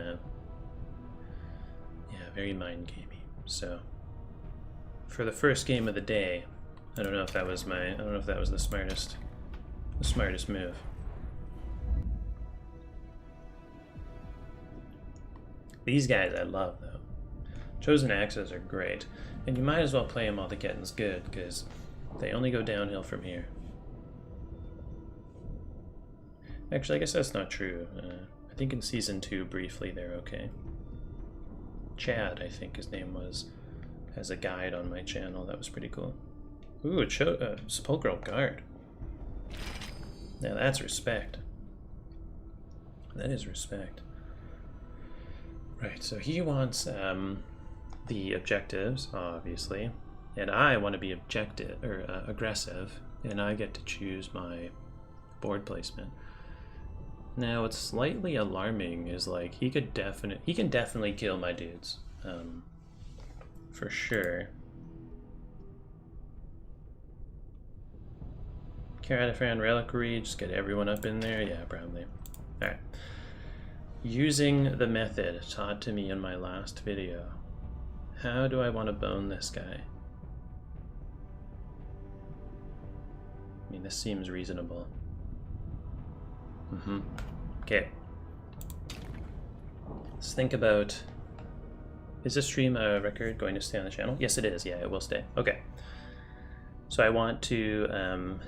very mind gamey. So, for the first game of the day, I don't know if that was the smartest move. These guys I love, though. Chosen Axes are great, and you might as well play them while the getting's good, because they only go downhill from here. Actually, I guess that's not true. I think in Season 2, briefly, they're okay. Chad, I think his name was, has a guide on my channel. That was pretty cool. Ooh, a Sepulchral Guard. Now that's respect. That is respect. Right, so he wants the objectives, obviously, and I want to be aggressive, and I get to choose my board placement. Now, what's slightly alarming is, like, he can definitely kill my dudes, for sure. Caratafran Reliquary, just get everyone up in there? Yeah, probably. Alright. Using the method taught to me in my last video. How do I want to bone this guy? I mean, this seems reasonable. Okay. Let's think about... Is this stream record going to stay on the channel? Yes, it is. Yeah, it will stay. Okay. So I want to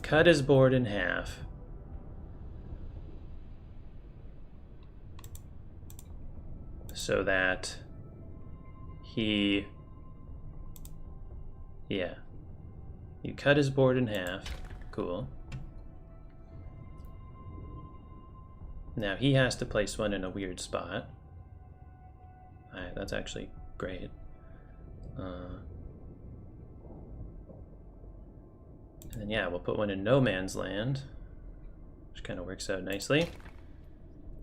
cut his board in half. So that he... Yeah. You cut his board in half. Cool. Now he has to place one in a weird spot. Alright, that's actually great. And then yeah, we'll put one in no man's land, which kind of works out nicely.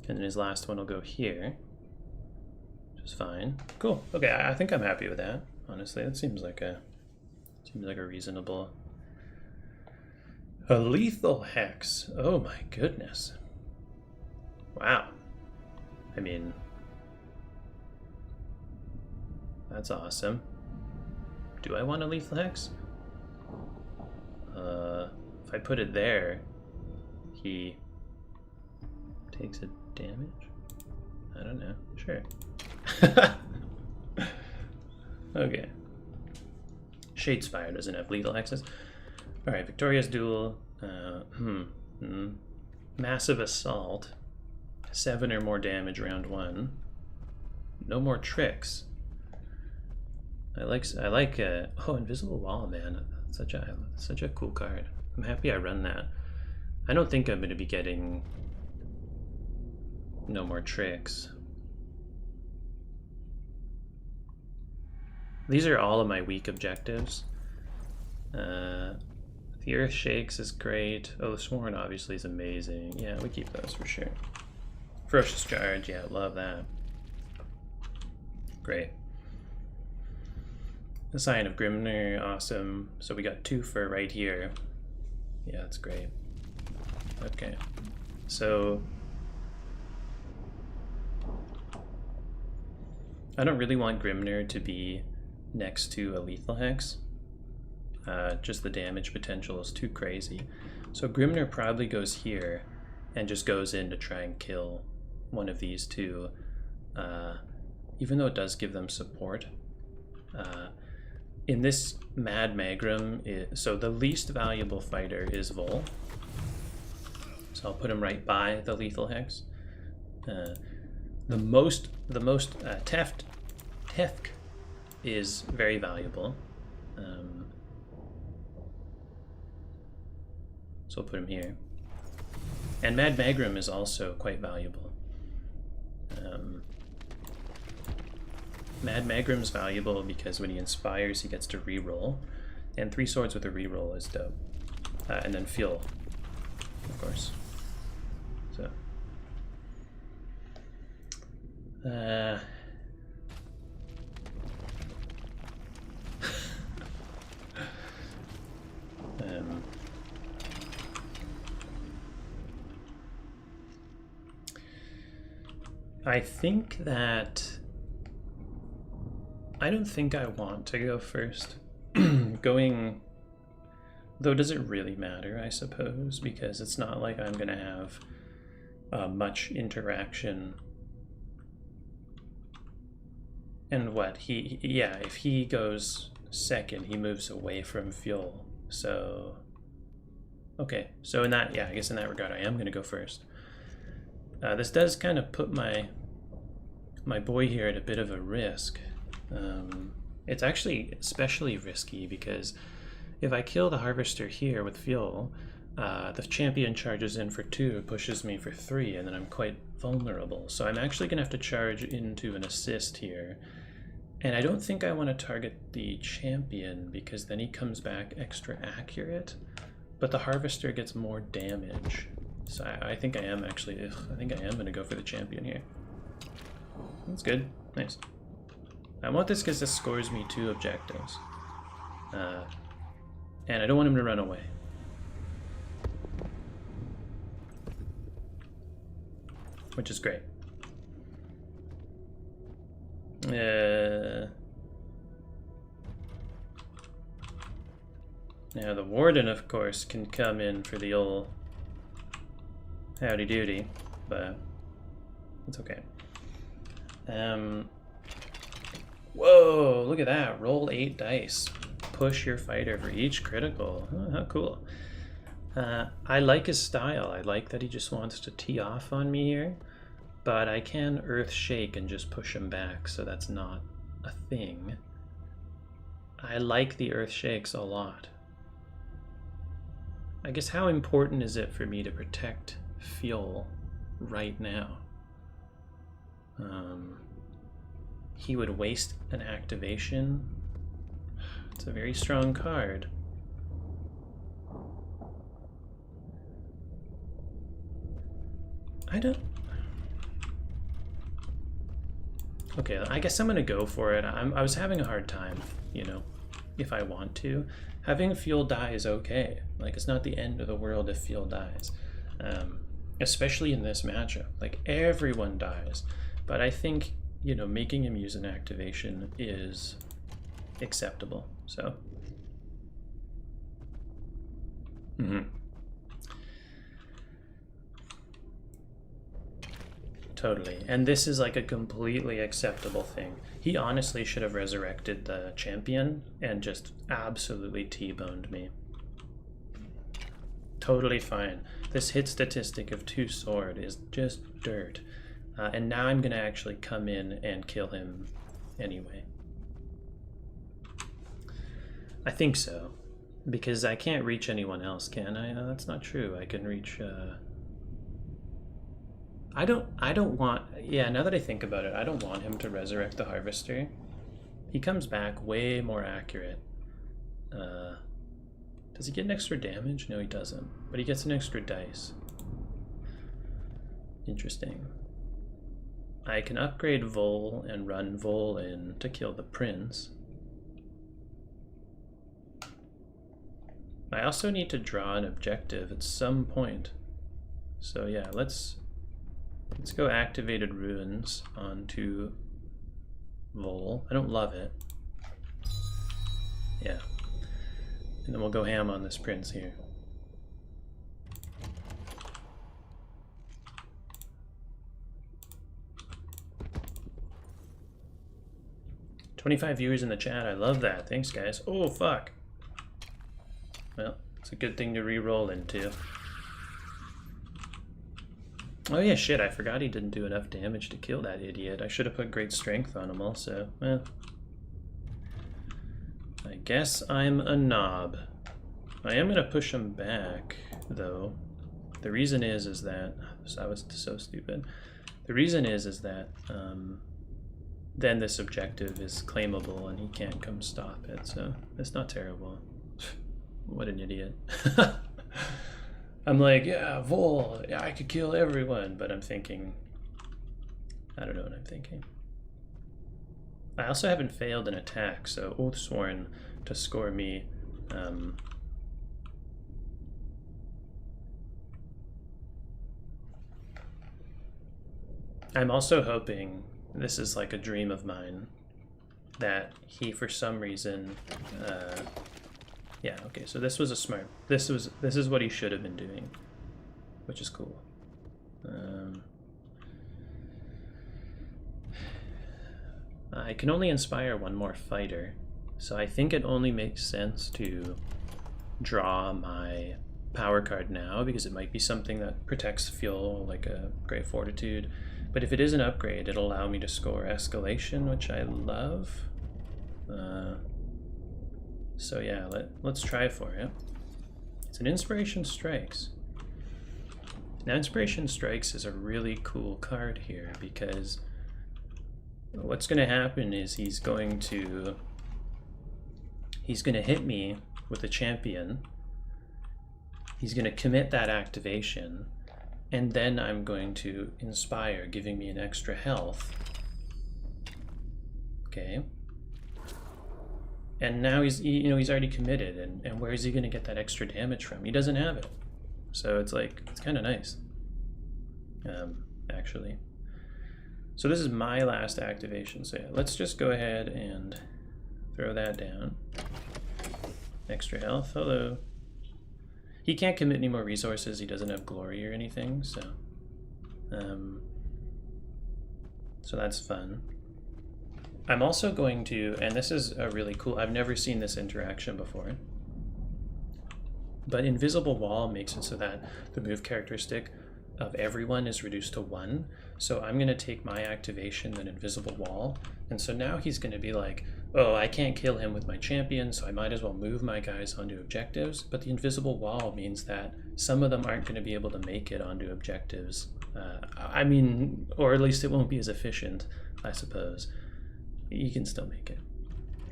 And then his last one will go here, which is fine. Cool. Okay, I think I'm happy with that. Honestly, that seems like a reasonable. A lethal hex. Oh my goodness. Wow. I mean, that's awesome. Do I want a lethal hex? If I put it there, he takes a damage? I don't know. Sure. Okay. Shadespire doesn't have lethal hexes. Alright, Victorious Duel. Massive Assault. 7 or more damage round 1. No more tricks. I like oh, Invisible Wall, man. Such a cool card. I'm happy I run that. I don't think I'm going to be getting no more tricks. These are all of my weak objectives. The Earth Shakes is great. Oh, the Sworn obviously is amazing. Yeah, we keep those for sure. Ferocious Charge, yeah, love that. Great. The Sign of Grimnir, awesome. So we got 2 for right here. Yeah, that's great. Okay. So I don't really want Grimnir to be next to a lethal hex. Just the damage potential is too crazy. So Grimnir probably goes here and just goes in to try and kill one of these two, even though it does give them support. in this Mad Magram, so the least valuable fighter is Vol. So I'll put him right by the lethal hex. The most Teft is very valuable. So I'll put him here. And Mad Magram is also quite valuable. Mad Magram's valuable because when he inspires, he gets to reroll, and 3 swords with a reroll is dope. And then fuel, of course. So. I think that I don't think I want to go first. Going, though, does it really matter, I suppose, because it's not like I'm going to have much interaction. And what, yeah, if he goes second, he moves away from fuel. So, okay, so in that, yeah, I guess in that regard, I am going to go first. This does kind of put my boy here at a bit of a risk. It's actually especially risky because if I kill the harvester here with fuel, the champion charges in for 2, pushes me for 3, and then I'm quite vulnerable. So I'm actually going to have to charge into an assist here. And I don't think I want to target the champion because then he comes back extra accurate, but the harvester gets more damage. So I think I am actually, I think I am going to go for the champion here. That's good. Nice. I want this because this scores me 2 objectives. And I don't want him to run away. Which is great. Now the warden, of course, can come in for the old howdy doody, but it's okay. Whoa, look at that. Roll 8 dice. Push your fighter for each critical. Oh, how cool. I like his style. I like that he just wants to tee off on me here, but I can earth shake and just push him back, so that's not a thing. I like the earth shakes a lot. I guess how important is it for me to protect fuel right now? He would waste an activation. It's a very strong card. I don't... Okay, I guess I'm gonna go for it. I was having a hard time, you know, if I want to. Having fuel die is okay. Like, it's not the end of the world if fuel dies. Especially in this matchup. Like, everyone dies. But I think, you know, making him use an activation is acceptable, so. Totally. And this is like a completely acceptable thing. He honestly should have resurrected the champion and just absolutely T-boned me. Totally fine. This hit statistic of 2 sword is just dirt. And now I'm going to actually come in and kill him anyway. I think so. Because I can't reach anyone else, can I? That's not true. I can reach... I don't want... Yeah, now that I think about it, I don't want him to resurrect the harvester. He comes back way more accurate. Does he get an extra damage? No, he doesn't. But he gets an extra dice. Interesting. I can upgrade Vol and run Vol in to kill the prince. I also need to draw an objective at some point. So yeah, let's go activated ruins onto Vol. I don't love it. Yeah. And then we'll go ham on this prince here. 25 viewers in the chat. I love that. Thanks, guys. Oh, fuck. Well, it's a good thing to re-roll into. Oh yeah, shit, I forgot he didn't do enough damage to kill that idiot. I should have put great strength on him also. Well, I guess I'm a knob. I am gonna push him back, though. The reason is that... I was so stupid. The reason is that then this objective is claimable and he can't come stop it, so it's not terrible. What an idiot. I'm like, yeah, Vol, yeah, I could kill everyone, but I'm thinking, I don't know what I'm thinking. I also haven't failed an attack, so Oathsworn to score me. I'm also hoping, this is like a dream of mine, that he for some reason, yeah, okay, so this was a smart, this is what he should have been doing, which is cool. I can only inspire one more fighter, so I think it only makes sense to draw my power card now, because it might be something that protects fuel, like a Great Fortitude, but if it is an upgrade, it'll allow me to score escalation, which I love. So yeah, let's try for it. It's an Inspiration Strikes. Now Inspiration Strikes is a really cool card here, because what's going to happen is he's going to hit me with a champion. He's going to commit that activation, and then I'm going to inspire, giving me an extra health. Okay. And now he's already committed, and where is he going to get that extra damage from? He doesn't have it. So it's like, it's kind of nice, actually. So this is my last activation. So yeah, let's just go ahead and throw that down. Extra health, hello. He can't commit any more resources. He doesn't have glory or anything, so that's fun. I'm also going to, and this is a really cool, I've never seen this interaction before, but Invisible Wall makes it so that the move characteristic of everyone is reduced to 1. So I'm going to take my activation, then Invisible Wall, and so now he's going to be like, oh, I can't kill him with my champion, so I might as well move my guys onto objectives. But the Invisible Wall means that some of them aren't going to be able to make it onto objectives. I mean, or at least it won't be as efficient, I suppose. You can still make it.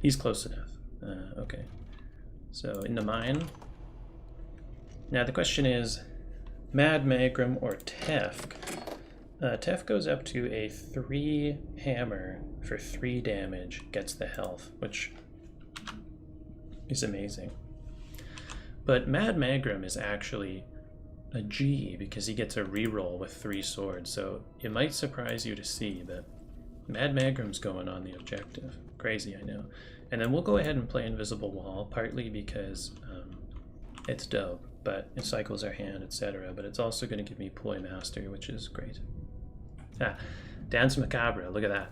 He's close enough. Okay. So in the mine. Now the question is, Mad Magrum or Tefk? Tefk goes up to a 3 hammer for 3 damage, gets the health, which is amazing. But Mad Magrum is actually a G because he gets a reroll with 3 swords, so it might surprise you to see that Mad Magrum's going on the objective. Crazy, I know. And then we'll go ahead and play Invisible Wall, partly because it's dope, but it cycles our hand, etc. But it's also going to give me Ploy Master, which is great. Ah, Dance Macabre, look at that.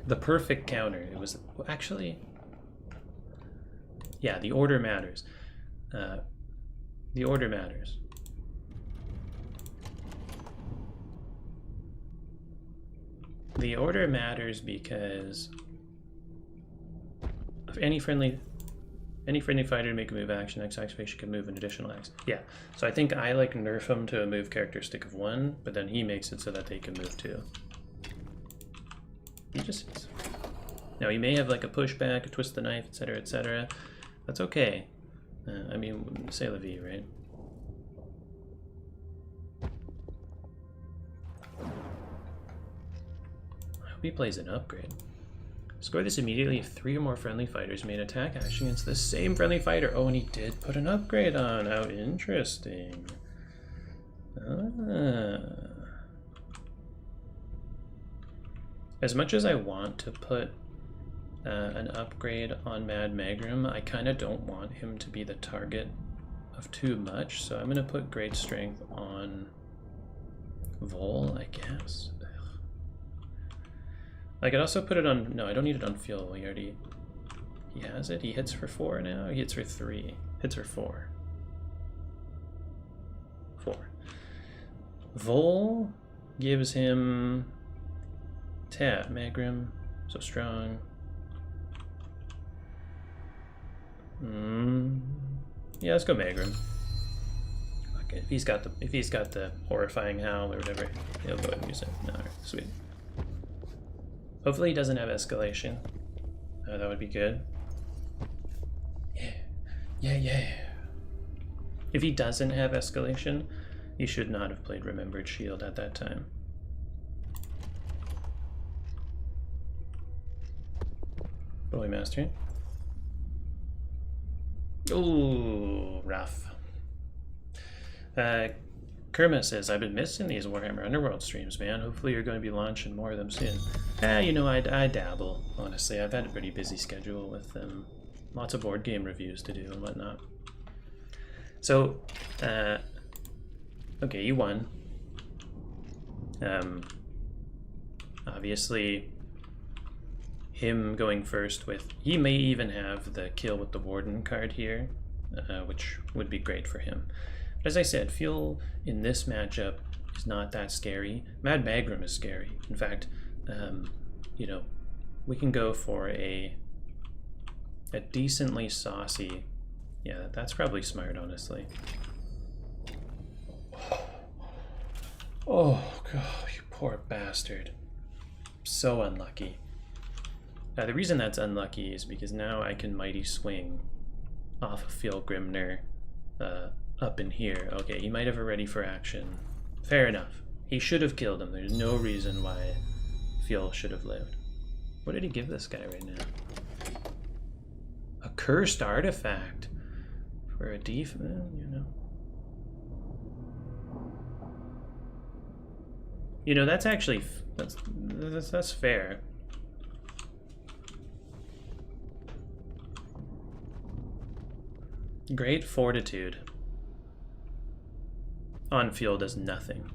The perfect counter. It was actually, yeah, the order matters. The order matters. The order matters because if any friendly fighter to make a move action, next activation can move an additional X. Yeah, so I think I like nerf him to a move characteristic of 1, but then he makes it so that they can move 2. He just is. Now he may have like a pushback, a twist the knife, etc., etc. That's okay. I mean, c'est la vie, right? I hope he plays an upgrade. Score this immediately if 3 or more friendly fighters made attack action against the same friendly fighter. Oh, and he did put an upgrade on. How interesting. As much as I want to put an upgrade on Mad Magrum, I kind of don't want him to be the target of too much, so I'm going to put Great Strength on Vol, I guess. I could also put it on... No, I don't need it on fuel. He already... He has it? He hits for 4 now? He hits for 3. Hits for 4. 4. Vol gives him... Tap. Magrim. So strong. Yeah, let's go Magrim. Okay, if he's got the horrifying howl or whatever, he'll go ahead and use it. Alright, sweet. Hopefully he doesn't have escalation. That would be good. Yeah. If he doesn't have escalation, he should not have played Remembered Shield at that time. Bully Master. Ooh, rough. Kerma says, I've been missing these Warhammer Underworld streams, man. Hopefully you're going to be launching more of them soon. You know, I dabble, honestly. I've had a pretty busy schedule with lots of board game reviews to do and whatnot. So, okay, you won. Obviously, him going first with... He may even have the kill with the Warden card here, which would be great for him. But as I said, fuel in this matchup is not that scary. Mad Magrim is scary. In fact, you know, we can go for a decently saucy... Yeah, that's probably smart, honestly. Oh, God, you poor bastard. So unlucky. The reason that's unlucky is because now I can Mighty Swing off of Fjolgrimnir up in here. Okay, he might have a ready for action. Fair enough. He should have killed him. There's no reason why Fjol should have lived. What did he give this guy right now? A cursed artifact for a def... you know. You know, that's actually... That's fair. Great Fortitude on field does nothing.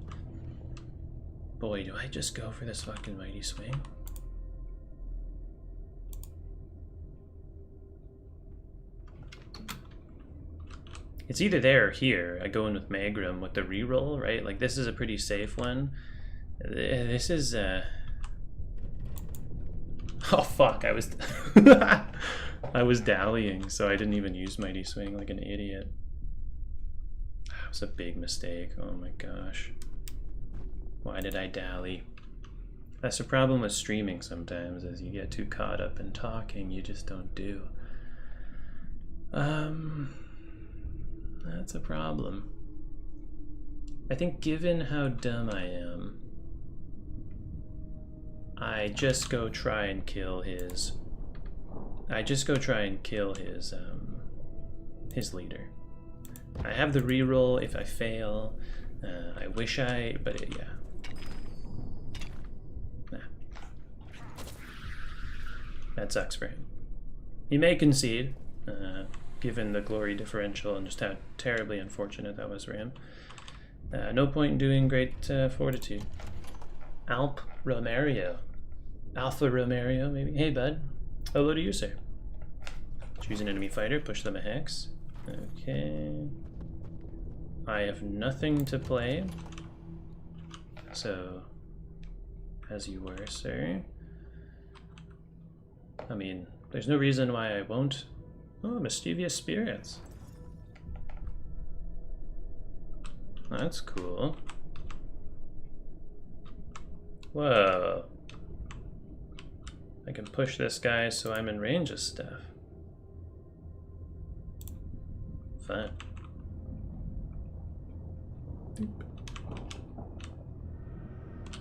Boy, do I just go for this fucking Mighty Swing? It's either there or here. I go in with Magrim with the reroll, right? Like, this is a pretty safe one. This is, Oh, fuck, I was... I was dallying, so I didn't even use Mighty Swing like an idiot. That was a big mistake. Oh my gosh. Why did I dally? That's the problem with streaming sometimes, as you get too caught up in talking, you just don't do. That's a problem. I think given how dumb I am, I just go try and kill his... his leader. I have the reroll if I fail. I wish I... but yeah. Nah. That sucks for him. He may concede, given the glory differential and just how terribly unfortunate that was for him. No point in doing great fortitude. Alp Romario. Alpha Romario, maybe? Hey, bud. Hello to you, sir. Choose an enemy fighter, push them a hex. Okay. I have nothing to play. So, as you were, sir. I mean, there's no reason why I won't. Oh, Mischievous Spirits. That's cool. Whoa. I can push this guy so I'm in range of stuff. Fun.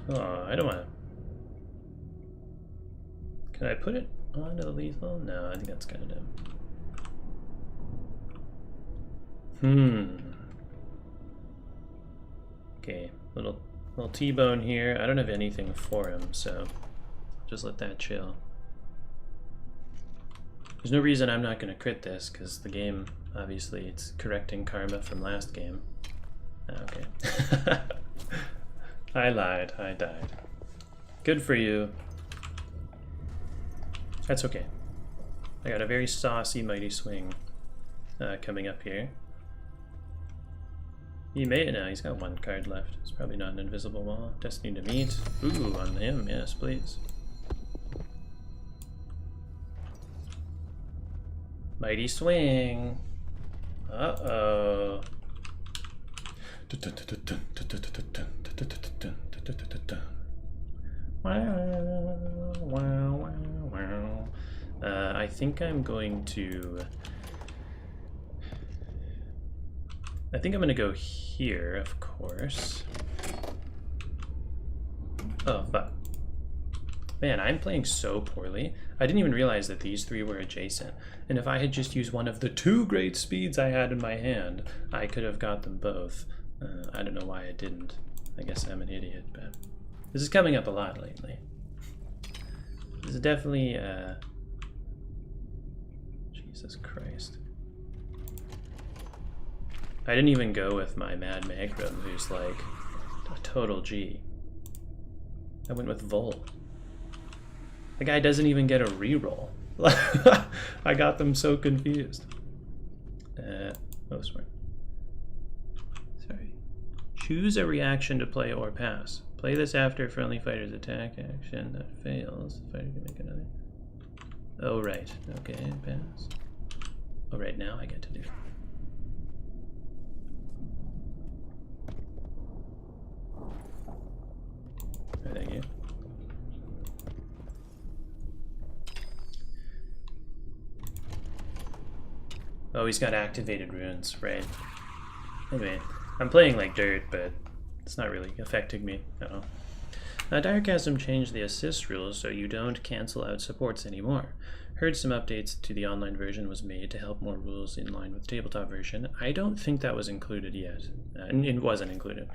Oh, I don't want to... Can I put it onto the lethal? No, I think that's kind of dumb. Okay, little T-bone here. I don't have anything for him, so just let that chill. There's no reason I'm not going to crit this, because the game, obviously, it's correcting karma from last game. Okay. I lied. I died. Good for you. That's okay. I got a very saucy Mighty Swing coming up here. He made it now. He's got one card left. It's probably not an invisible wall. Destiny to meet. Ooh, on him. Yes, please. Mighty Swing. Uh-oh. I think I'm going to... I think I'm going to go here, of course. Oh, fuck. Man, I'm playing so poorly. I didn't even realize that these three were adjacent. And if I had just used one of the two great speeds I had in my hand, I could have got them both. I don't know why I didn't. I guess I'm an idiot, but... This is coming up a lot lately. This is definitely, Jesus Christ. I didn't even go with my Mad Magram, who's like a total G. I went with Vol. The guy doesn't even get a reroll. I got them so confused. Oh, smart. Sorry. Choose a reaction to play or pass. Play this after a friendly fighter's attack action that fails. The fighter can make another. Oh, right. Okay, pass. Oh, right, now I get to do it. Right, thank you. Oh, he's got activated runes, right. Anyway, I'm playing like dirt, but it's not really affecting me at all. Direchasm changed the assist rules so you don't cancel out supports anymore. Heard some updates to the online version was made to help more rules in line with the tabletop version. I don't think that was included yet. It wasn't included.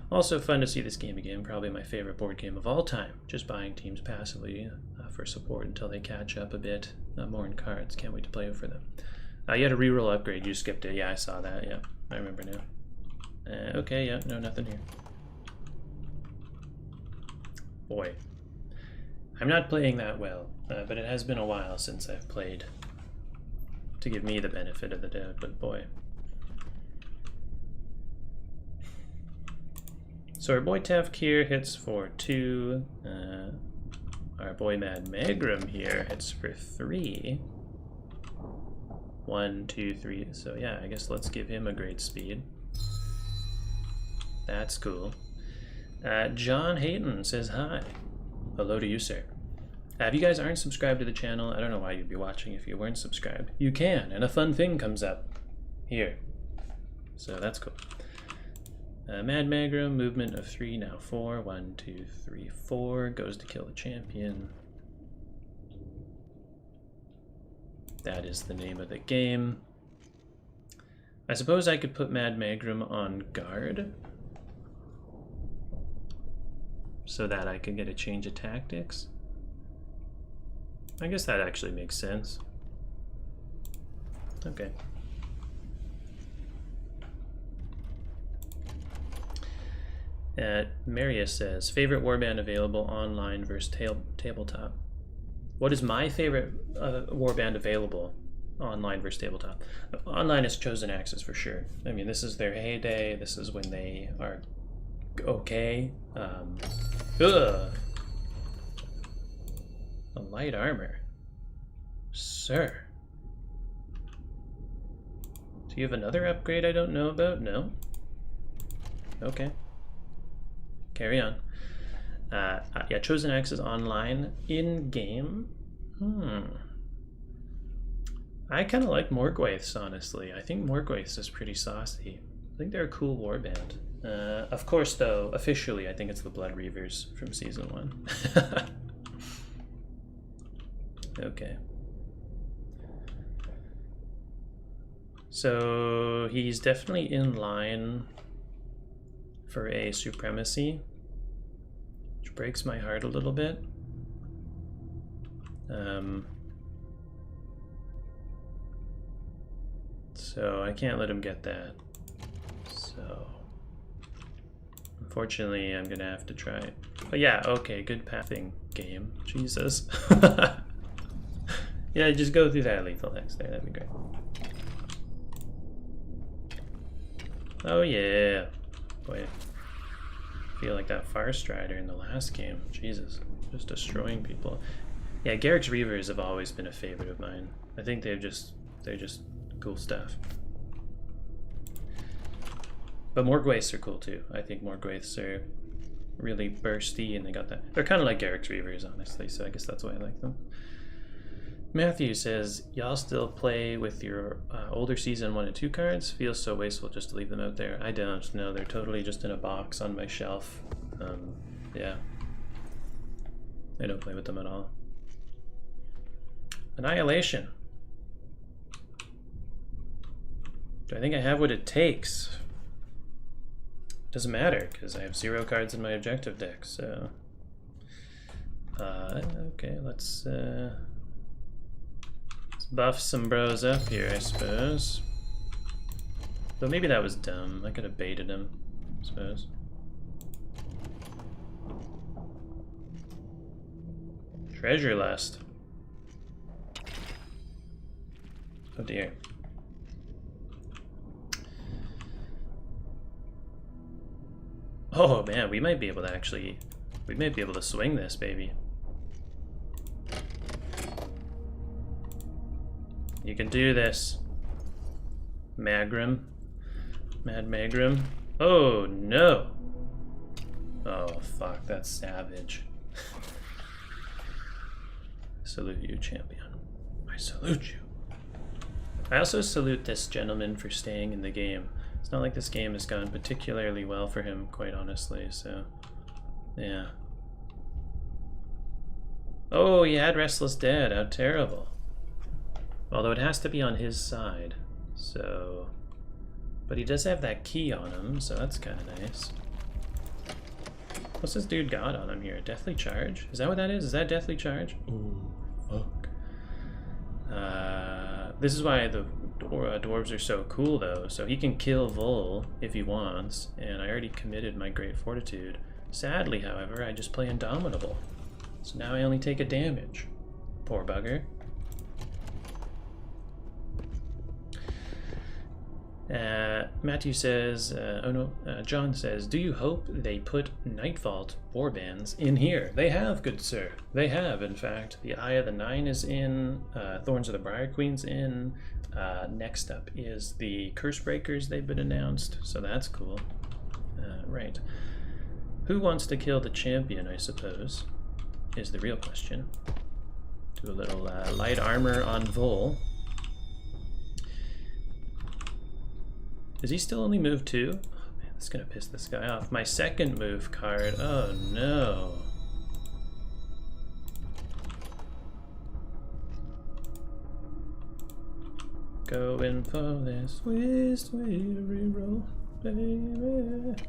Also fun to see this game again, probably my favorite board game of all time. Just buying teams passively for support until they catch up a bit. More in cards, can't wait to play for them. You had a reroll upgrade, you skipped it. Yeah, I saw that, yeah. I remember now. Okay, yeah, no, nothing here. Boy. I'm not playing that well, but it has been a while since I've played to give me the benefit of the doubt, but boy. So our boy Tefk here hits for 2. Our boy Mad Magram here hits for 3. 1, 2, 3. So yeah, I guess let's give him a great speed. That's cool. John Hayton says hi. Hello to you, sir. If you guys aren't subscribed to the channel, I don't know why you'd be watching if you weren't subscribed. You can, and a fun thing comes up here. So that's cool. Mad Magram, movement of 3, now 4. 1, 2, 3, 4. Goes to kill the champion. That is the name of the game. I suppose I could put Mad Magram on guard so that I could get a change of tactics. I guess that actually makes sense. Okay. Marius says, favorite warband available online versus tabletop. What is my favorite warband available online versus tabletop? Online is Chosen Axes for sure. I mean, this is their heyday. This is when they are okay. A light armor. Sir. Do you have another upgrade I don't know about? No? Okay. Carry on. Yeah, Chosen Axes online. In-game? I kind of like Morgwaiths, honestly. I think Morgwaiths is pretty saucy. I think they're a cool warband. Of course, though, officially, I think it's the Blood Reavers from Season 1. Okay. So he's definitely in line for a supremacy, which breaks my heart a little bit. So I can't let him get that. So unfortunately, I'm gonna have to try it. But yeah, okay, good pathing game. Jesus. Yeah, just go through that lethal X there, that'd be great. Oh yeah. Boy, I feel like that Far Strider in the last game. Jesus, just destroying people. Yeah, Garrick's Reavers have always been a favorite of mine. I think they're just cool stuff. But Morgwaiths are cool too. I think Morgwaiths are really bursty and they got that. They're kind of like Garrick's Reavers, honestly, so I guess that's why I like them. Matthew says, y'all still play with your older Season 1 and 2 cards? Feels so wasteful just to leave them out there. I don't know. They're totally just in a box on my shelf. Yeah. I don't play with them at all. Annihilation. Do I think I have what it takes? Doesn't matter, because I have 0 cards in my objective deck, so... okay, let's buff some bros up here, I suppose. Though maybe that was dumb. I could have baited him, I suppose. Treasure Lust. Oh dear. Oh man, we might be able to actually... We might be able to swing this, baby. You can do this. Magrum. Mad Magrum. Oh no! Oh fuck, that's savage. Salute you, champion. I salute you. I also salute this gentleman for staying in the game. It's not like this game has gone particularly well for him, quite honestly, so... Yeah. Oh, he had Restless Dead. How terrible. Although it has to be on his side, so... But he does have that key on him, so that's kind of nice. What's this dude got on him here? Deathly Charge? Is that what that is? Is that Deathly Charge? Ooh, fuck. This is why the dwarves are so cool, though. So he can kill Vol if he wants, and I already committed my Great Fortitude. Sadly, however, I just play Indomitable. So now I only take a damage. Poor bugger. Matthew says, John says, do you hope they put Nightvault warbands in here? They have, good sir. They have, in fact. The Eye of the Nine is in, Thorns of the Briar Queen's in. Next up is the Cursebreakers, they've been announced, so that's cool. Right. Who wants to kill the champion, I suppose, is the real question. Do a little light armor on Vol. Is he still only move 2? Oh man, that's gonna piss this guy off. My second move card, oh no. Going for this sweet reroll, baby.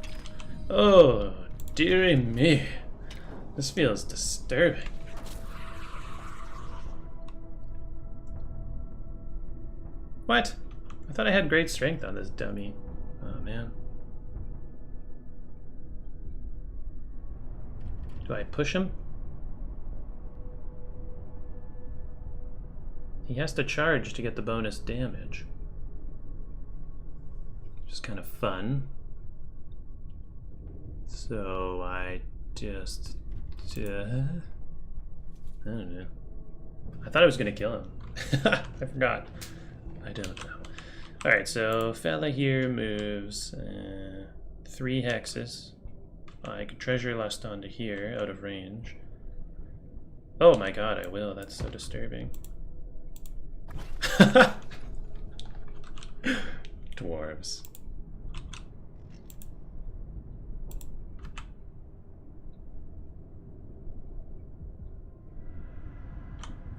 Oh, dearie me. This feels disturbing. What? I thought I had great strength on this dummy. Oh man. Do I push him? He has to charge to get the bonus damage. Which is kind of fun. So I just... I don't know. I thought I was gonna kill him. I forgot. I don't know. Alright, so fella here moves 3 hexes. I could Treasure Lust onto here, out of range. Oh my god, I will. That's so disturbing. Dwarves.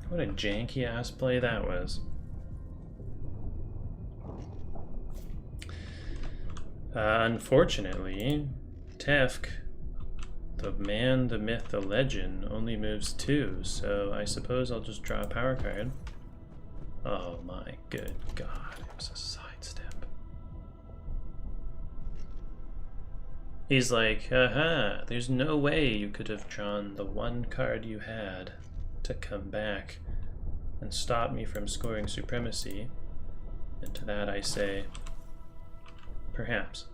What a janky ass play that was. Unfortunately, Tefk, the man, the myth, the legend, only moves 2, so I suppose I'll just draw a power card. Oh my good god, it was a sidestep. He's like, haha, there's no way you could have drawn the one card you had to come back and stop me from scoring supremacy. And to that I say, perhaps.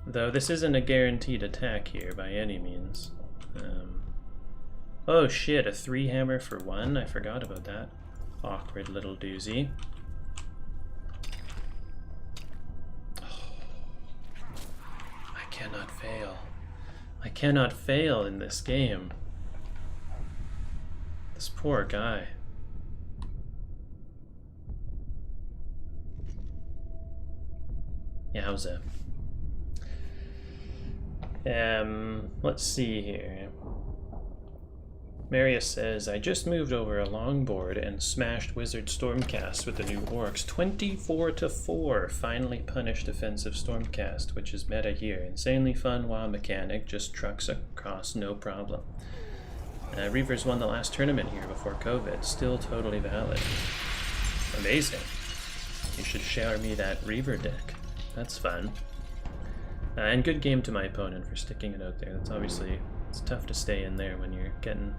Though this isn't a guaranteed attack here by any means. Oh shit, a 3 hammer for 1? I forgot about that. Awkward little doozy. I cannot fail. I cannot fail in this game. This poor guy. Yowza. Let's see here. Marius says, I just moved over a longboard and smashed Wizard Stormcast with the new orcs. 24-4. Finally punished offensive Stormcast, which is meta here. Insanely fun WoW mechanic, just trucks across, no problem. Reavers won the last tournament here before COVID. Still totally valid. Amazing. You should share me that Reaver deck. That's fun. And good game to my opponent for sticking it out there. That's obviously, it's tough to stay in there when you're getting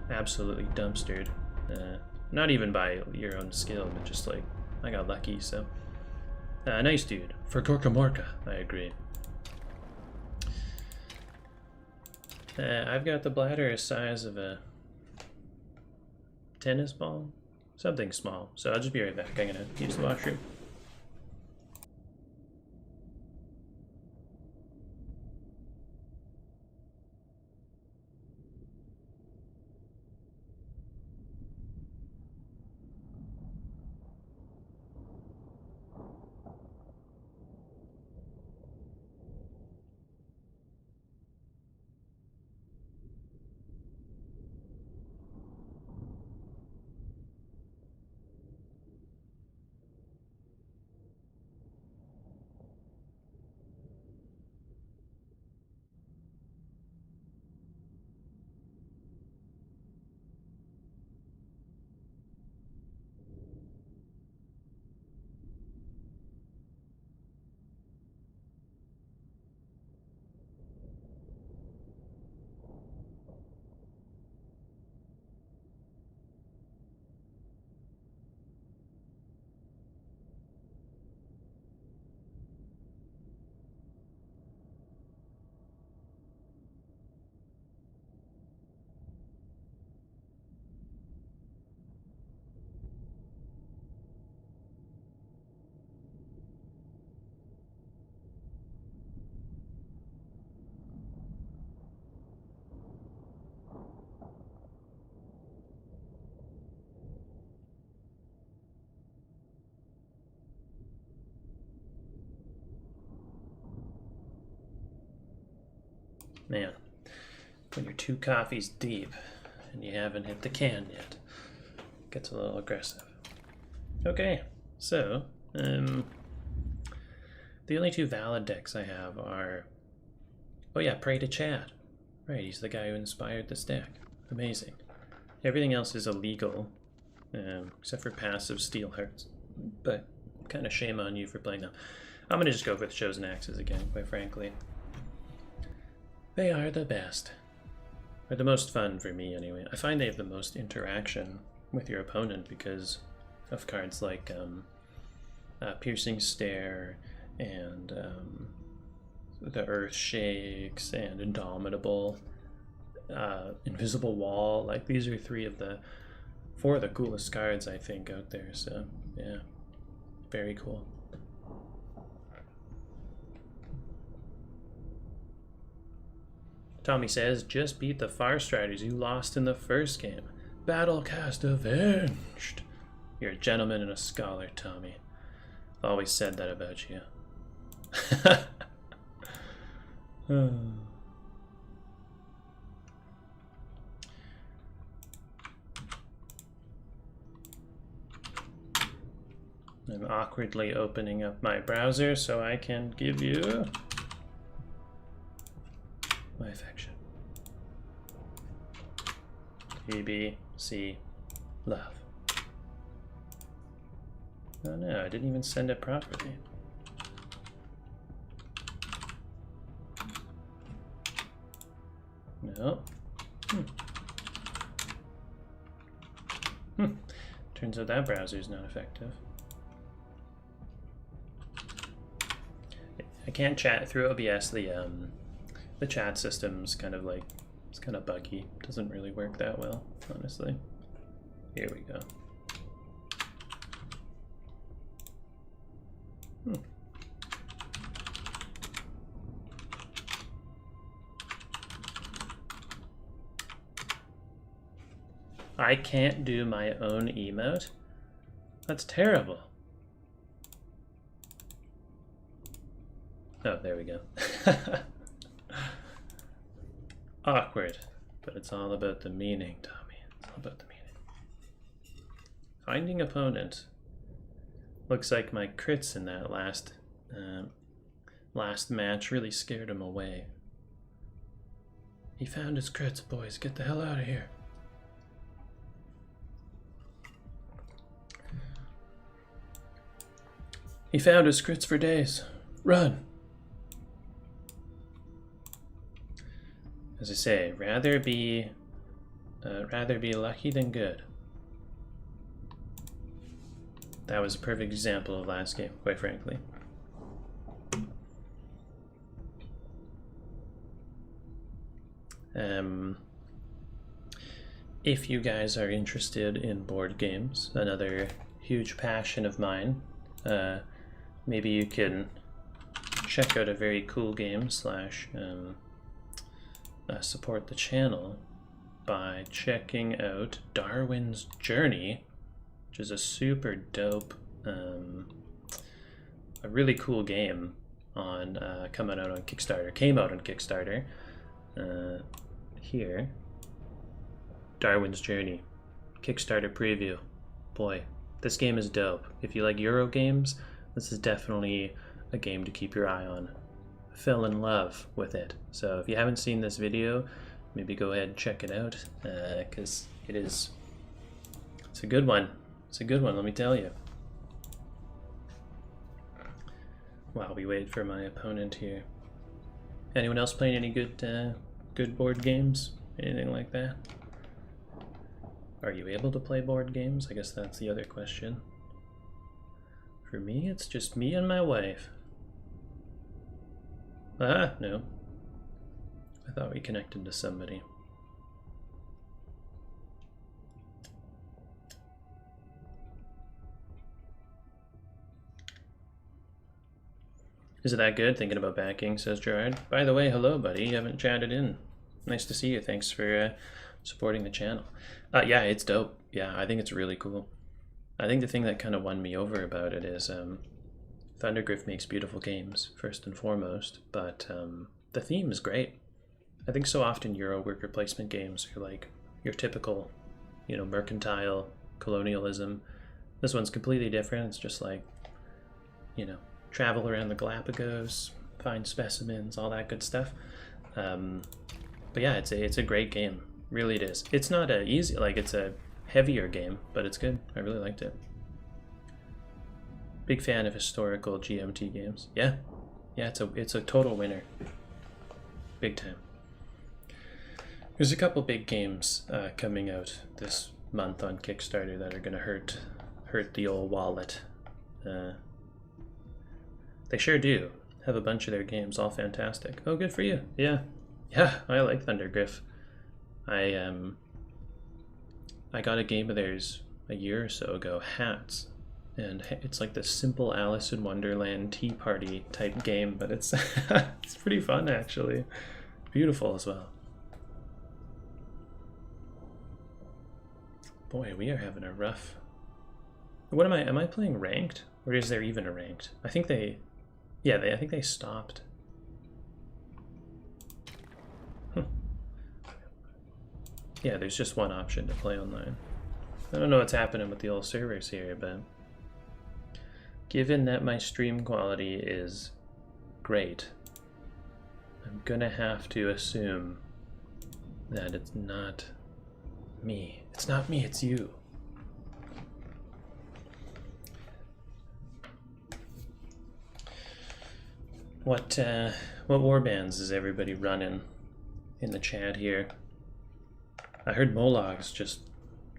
absolutely dumpstered. Not even by your own skill, but just like, I got lucky, so. Nice dude. For Gorka Morka, I agree. I've got the bladder size of a tennis ball. Something small. So I'll just be right back. I'm gonna use the washroom. Man, when you're 2 coffees deep and you haven't hit the can yet, it gets a little aggressive. Okay, so, the only 2 valid decks I have are, oh yeah, Pray to Chad. Right, he's the guy who inspired this deck. Amazing. Everything else is illegal, except for passive Steel Hearts, but kind of shame on you for playing them. I'm gonna just go for the Chosen Axes again, quite frankly. They are the best. Or the most fun for me, anyway. I find they have the most interaction with your opponent because of cards like Piercing Stare and the Earth Shakes and Indomitable, Invisible Wall. Like, these are 4 of the coolest cards, I think, out there. So, yeah, very cool. Tommy says, just beat the Far Striders you lost in the first game. Battlecast avenged. You're a gentleman and a scholar, Tommy. I've always said that about you. I'm awkwardly opening up my browser so I can give you my affection. BBC love. Oh no, I didn't even send it properly. No. Turns out that browser is not effective. I can't chat through OBS. The chat system's kind of like, it's kind of buggy. Doesn't really work that well, honestly. Here we go. I can't do my own emote? That's terrible. Oh, there we go. Awkward, but it's all about the meaning, Tommy. It's all about the meaning. Finding opponent. Looks like my crits in that last match really scared him away. He found his crits, boys. Get the hell out of here. He found his crits for days. Run. As I say, rather be lucky than good. That was a perfect example of last game, quite frankly. If you guys are interested in board games, another huge passion of mine, maybe you can check out a very cool game slash support the channel by checking out Darwin's Journey, which is a super dope, a really cool game on coming out on Kickstarter. Came out on Kickstarter. Here, Darwin's Journey, Kickstarter preview. Boy, this game is dope. If you like Euro games, this is definitely a game to keep your eye on. I fell in love with it. So if you haven't seen this video, maybe go ahead and check it out, because it's a good one. It's a good one, let me tell you. While we wait for my opponent here. Anyone else playing any good board games? Anything like that? Are you able to play board games? I guess that's the other question. For me, it's just me and my wife. Ah, no. I thought we connected to somebody. Is it that good? Thinking about backing, says Gerard. By the way, hello, buddy. You haven't chatted in. Nice to see you. Thanks for supporting the channel. Yeah, it's dope. Yeah, I think it's really cool. I think the thing that kind of won me over about it is Thundergriff makes beautiful games, first and foremost, but the theme is great. I think so often Euro worker placement games are like your typical, you know, mercantile colonialism. This one's completely different. It's just like, you know, travel around the Galapagos, find specimens, all that good stuff. But yeah, it's a great game. Really it is. It's not a easy, like it's a heavier game, but it's good. I really liked it. Big fan of historical GMT games. Yeah, it's a total winner. Big time. There's a couple big games coming out this month on Kickstarter that are gonna hurt the old wallet. They sure do. Have a bunch of their games, all fantastic. Oh, good for you. Yeah, I like Thundergriff. I got a game of theirs a year or so ago, Hats, and it's like this simple Alice in Wonderland tea party type game, but it's it's pretty fun actually. Beautiful as well. Boy, we are having a rough. What am I playing ranked, or is there even a ranked? I think they. Yeah, I think they stopped. Yeah, there's just one option to play online. I don't know what's happening with the old servers here, but given that my stream quality is great, I'm gonna have to assume that it's not me. It's not me, it's you. What warbands is everybody running in the chat here? I heard Molog's just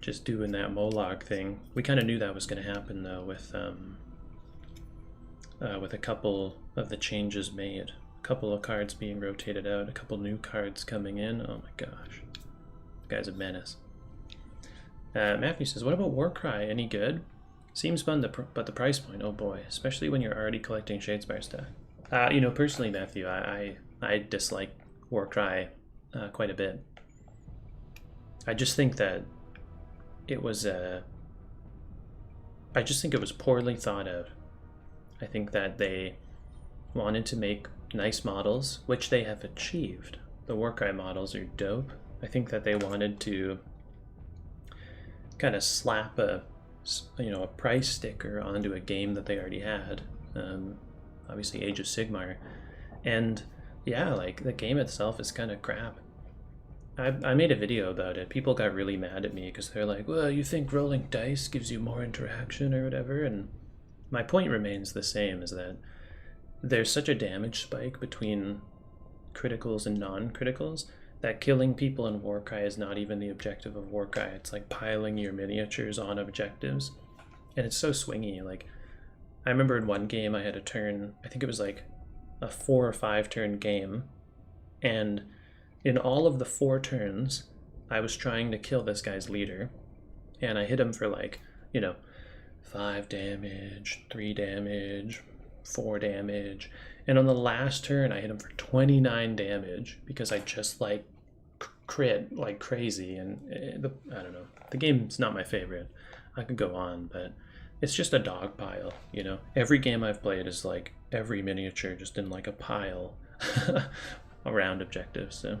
just doing that Moloch thing. We kind of knew that was going to happen though with a couple of the changes made. A couple of cards being rotated out, a couple new cards coming in. Oh my gosh. This guy's a menace. Matthew says, what about Warcry? Any good? Seems fun, but the price point, oh boy. Especially when you're already collecting Shadespire stuff. You know, personally, Matthew, I dislike Warcry quite a bit. I just think that it was I just think it was poorly thought out. I think that they wanted to make nice models, which they have achieved. The Warcry models are dope. I think that they wanted to kind of slap a price sticker onto a game that they already had. Obviously Age of Sigmar. And yeah, like the game itself is kind of crap. I made a video about it. People got really mad at me because they're like, well, you think rolling dice gives you more interaction or whatever? And my point remains the same, is that there's such a damage spike between criticals and non-criticals that killing people in Warcry is not even the objective of Warcry. It's like piling your miniatures on objectives. And it's so swingy. Like, I remember in one game I had a turn, I think it was like a 4 or 5 turn game, and in all of the 4 turns, I was trying to kill this guy's leader, and I hit him for like, 5 damage, 3 damage, 4 damage, and on the last turn I hit him for 29 damage because I just like crit like crazy. And I don't know, the game's not my favorite. I could go on, but it's just a dog pile, Every game I've played is like every miniature just in like a pile around objectives. So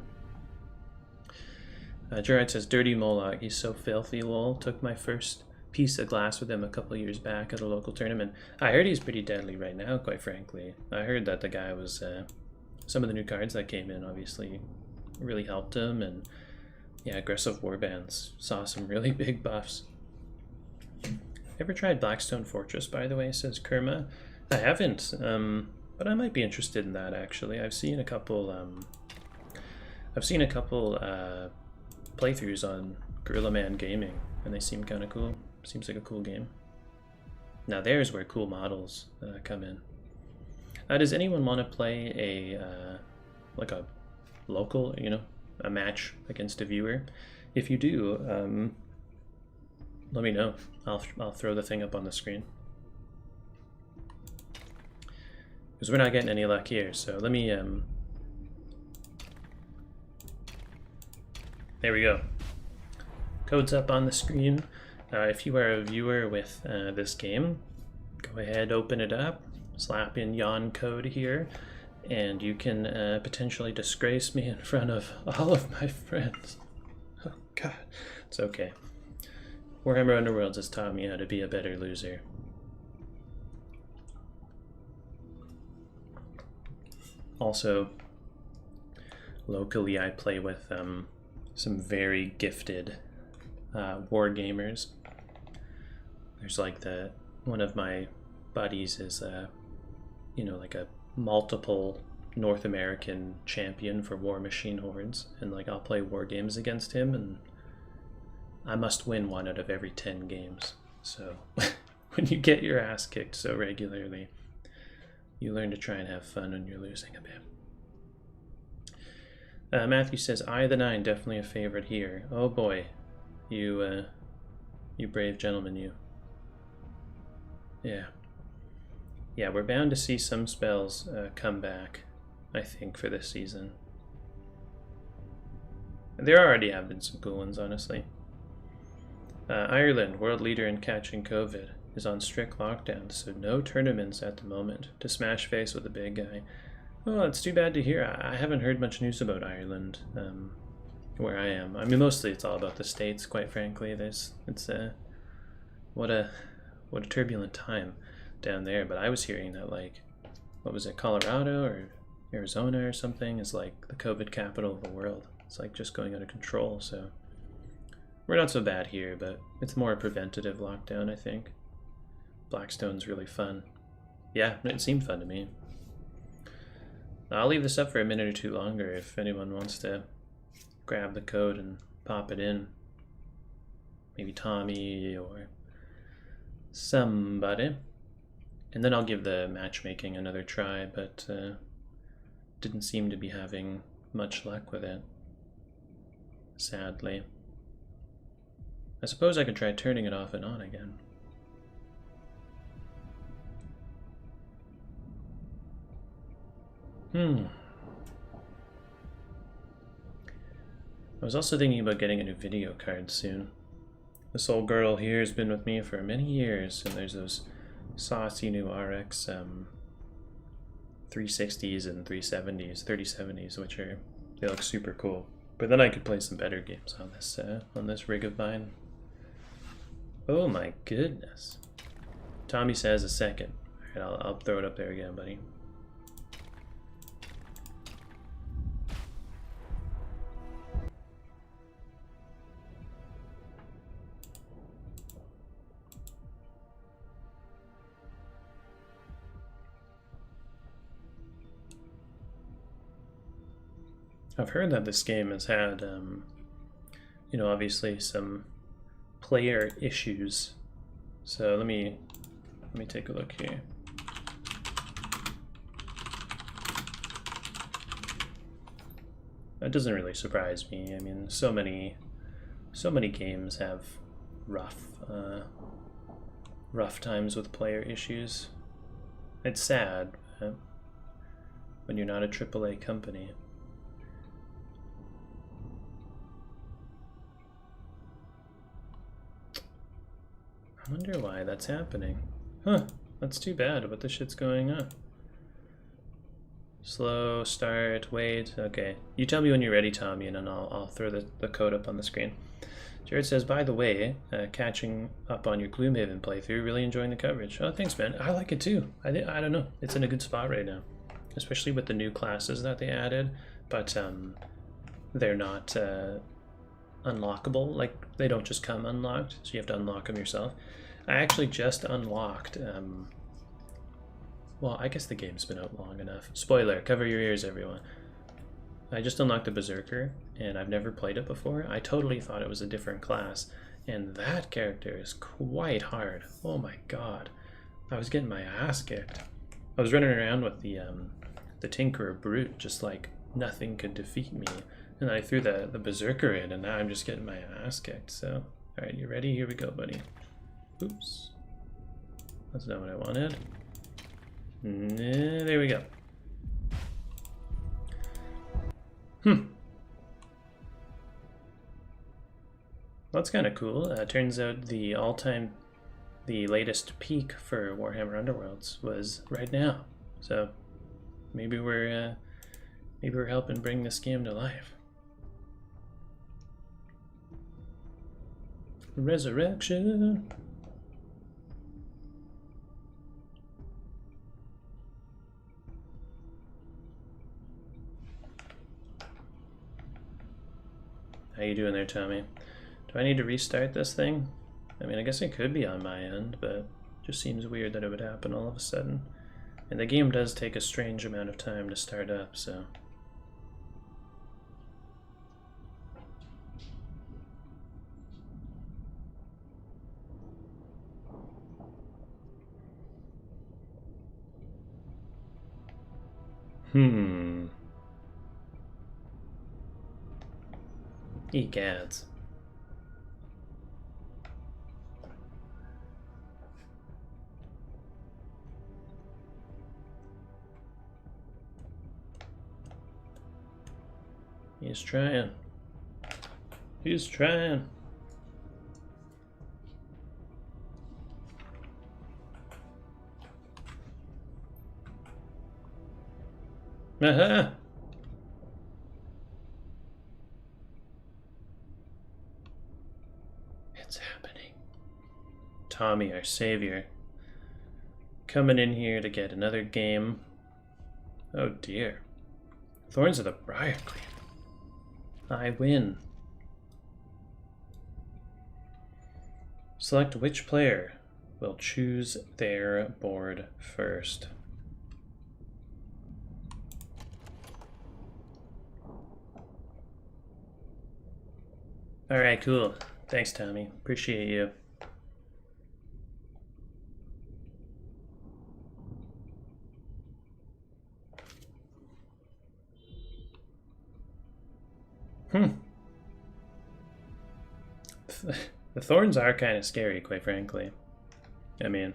Gerard says, dirty Moloch, he's so filthy, lol. Took my first piece of glass with him a couple years back at a local tournament. I heard he's pretty deadly right now, quite frankly. I heard that the guy was, some of the new cards that came in obviously really helped him, and yeah, aggressive warbands saw some really big buffs. Ever tried Blackstone Fortress, by the way, says Kerma? I haven't, but I might be interested in that, actually. I've seen a couple playthroughs on Gorilla Man Gaming, and they seem kind of cool. Seems like a cool game. Now there's where cool models come in. Does anyone want to play like a local, a match against a viewer? If you do, let me know. I'll throw the thing up on the screen. Because we're not getting any luck here, so let me there we go. Code's up on the screen. If you are a viewer with this game, go ahead, open it up, slap in Yawn code here, and you can potentially disgrace me in front of all of my friends. Oh god, it's okay. Warhammer Underworlds has taught me how to be a better loser. Also, locally I play with some very gifted war gamers. There's like one of my buddies is like a multiple North American champion for War Machine Hordes, and like I'll play war games against him, and I must win 1 out of every 10 games. So when you get your ass kicked so regularly, you learn to try and have fun when you're losing a bit. Matthew says, I the 9, definitely a favorite here. Oh boy, you brave gentleman, you. Yeah, we're bound to see some spells come back, I think, for this season. There already have been some cool ones, honestly. Ireland, world leader in catching COVID, is on strict lockdown, so no tournaments at the moment to smash face with a big guy. Well, it's too bad to hear. I haven't heard much news about Ireland where I am. I mean, mostly it's all about the States, quite frankly. It's what a turbulent time down there. But I was hearing that, like, what was it, Colorado or Arizona or something is like the COVID capital of the world. It's like just going out of control. So we're not so bad here, but it's more a preventative lockdown, I think. Blackstone's really fun. Yeah, it seemed fun to me. I'll leave this up for a minute or 2 longer if anyone wants to grab the code and pop it in. maybe Tommy or somebody. And then I'll give the matchmaking another try, but didn't seem to be having much luck with it, sadly. I suppose I could try turning it off and on again. I was also thinking about getting a new video card soon. This old girl here has been with me for many years, and there's those saucy new RX 360s and 370s, 3070s, which they look super cool. But then I could play some better games on this rig of mine. Oh my goodness! Tommy says a second. All right, I'll throw it up there again, buddy. I've heard that this game has had, you know, obviously some player issues. So let me take a look here. That doesn't really surprise me. I mean, so many games have rough times with player issues. It's sad when you're not a AAA company. I wonder why that's happening. Huh, that's too bad. What the shit's going on? Slow, start, wait. Okay, you tell me when you're ready, Tommy, and then I'll throw the code up on the screen. Jared says, by the way, catching up on your Gloomhaven playthrough, really enjoying the coverage. Oh, thanks, man. I like it too. I don't know. It's in a good spot right now, especially with the new classes that they added, but they're not unlockable. Like, they don't just come unlocked, so you have to unlock them yourself. I actually just unlocked well, I guess the game's been out long enough. Spoiler, cover your ears, everyone. I just unlocked the Berserker, and I've never played it before. I totally thought it was a different class, and that character is quite hard. Oh my god. I was getting my ass kicked. I was running around with the Tinkerer Brute, just like nothing could defeat me. And then I threw the Berserker in, and now I'm just getting my ass kicked. So, alright, you ready? Here we go, buddy. Oops. That's not what I wanted. There we go. That's kind of cool. Turns out the latest peak for Warhammer Underworlds was right now. So maybe we're helping bring this game to life. Resurrection. How you doing there, Tommy? Do I need to restart this thing? I mean, I guess it could be on my end, but it just seems weird that it would happen all of a sudden. And the game does take a strange amount of time to start up, so... Egads. He's trying. He's trying. Aha! It's happening. Tommy, our savior, coming in here to get another game. Oh dear. Thorns of the Briar Queen. I win. Select which player will choose their board first. Alright, cool. Thanks, Tommy. Appreciate you. The thorns are kind of scary, quite frankly. I mean...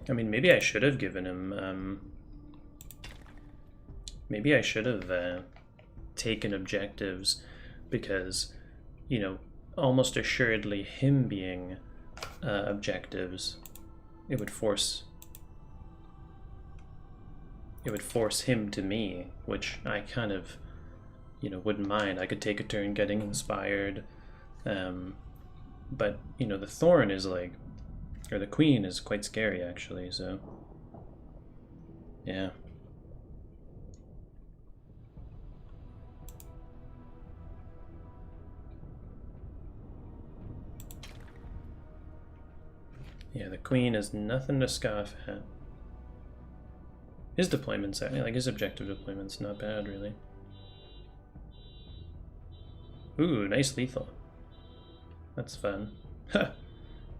maybe I should have given him, maybe I should have taken objectives, because, you know, almost assuredly him being objectives, it would force him to me, which I kind of, you know, wouldn't mind. I could take a turn getting inspired, but, you know, the thorn is like, or the queen is quite scary, actually, so... yeah. Yeah, the queen is nothing to scoff at. His deployment's, like, his objective deployment's not bad, really. Ooh, nice lethal. That's fun.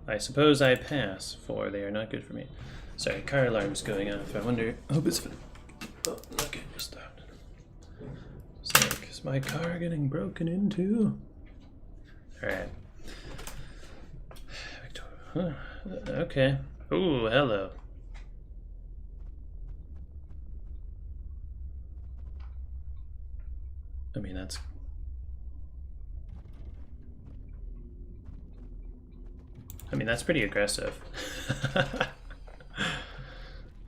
I suppose I pass, for they are not good for me. Sorry, car alarm's going off. I wonder... I hope it's... oh, okay, just stopped. It's like, is my car getting broken into? Alright. Huh. Okay. Ooh, hello. I mean, that's... that's pretty aggressive.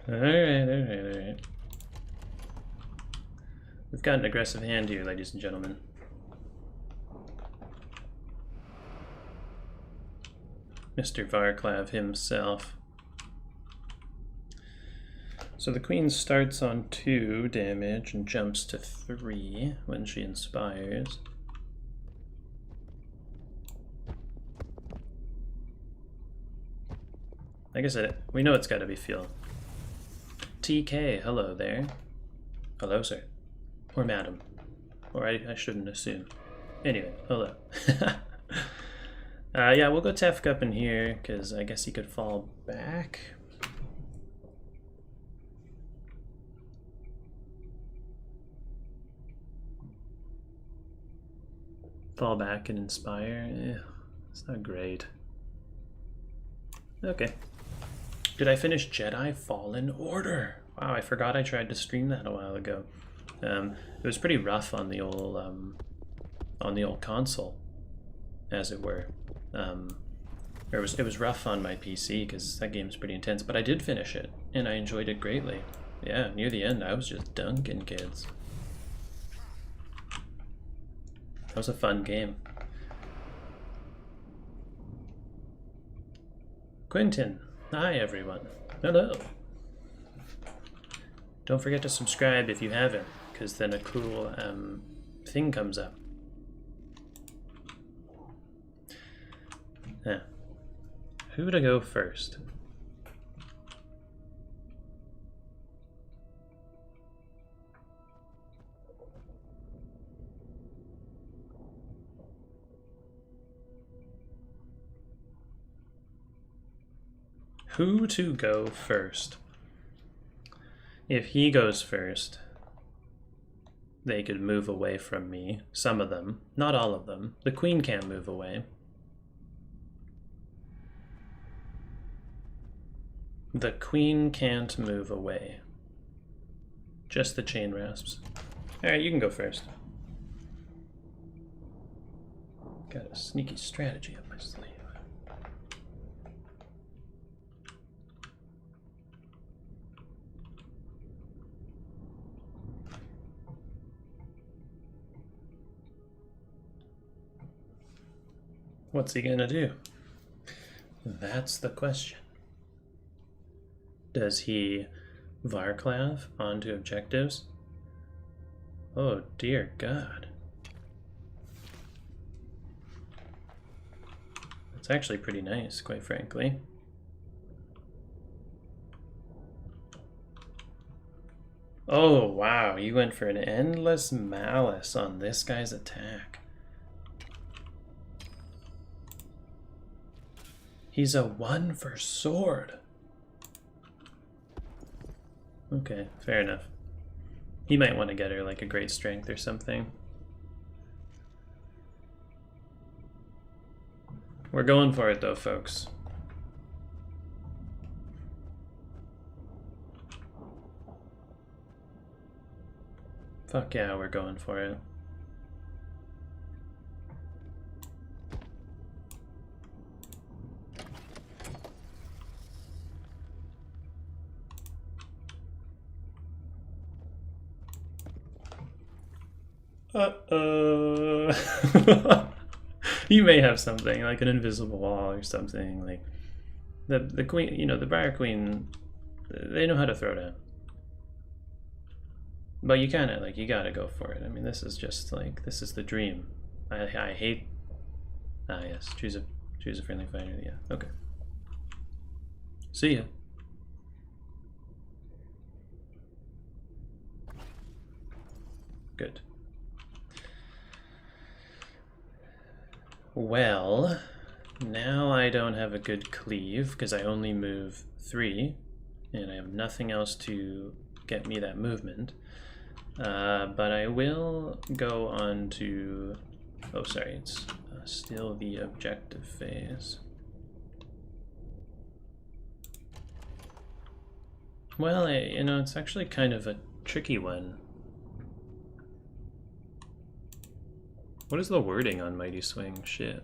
Alright. We've got an aggressive hand here, ladies and gentlemen. Mr. Varclav himself. So the queen starts on 2 damage and jumps to 3 when she inspires. Like I said, we know it's got to be fuel. TK, hello there. Hello, sir. Or madam. Or I shouldn't assume. Anyway, hello. Yeah, we'll go Tefk up in here, because I guess he could fall back. Fall back and inspire. It's not great. Okay. Did I finish Jedi Fallen Order? Wow, I forgot I tried to stream that a while ago. It was pretty rough on the old console, as it were. It was rough on my PC because that game's pretty intense, but I did finish it and I enjoyed it greatly. Yeah, near the end I was just dunking kids. That was a fun game. Quentin, hi everyone. Hello. Don't forget to subscribe if you haven't, because then a cool thing comes up. Yeah. Who to go first? Who to go first? If he goes first, they could move away from me. Some of them, not all of them. The queen can't move away. The queen can't move away. Just the chain rasps. Alright, you can go first. Got a sneaky strategy up my sleeve. What's he gonna do? That's the question. Does he Varclav onto objectives? Oh dear God. It's actually pretty nice, quite frankly. Oh, wow, you went for an endless malice on this guy's attack. He's a 1 for sword. Okay, fair enough. He might want to get her like a great strength or something. We're going for it though, folks. Fuck yeah, we're going for it. You may have something like an invisible wall or something. Like the queen, you know, the Briar Queen, they know how to throw down. But you kind of like, you gotta go for it. I mean, this is just like, this is the dream. I hate. Ah yes, choose a friendly fighter. Yeah, okay. See ya. Good. Well, now I don't have a good cleave because I only move 3 and I have nothing else to get me that movement. But I will go on to, oh sorry, it's still the objective phase. Well, you know, it's actually kind of a tricky one. What is the wording on Mighty Swing? Shit.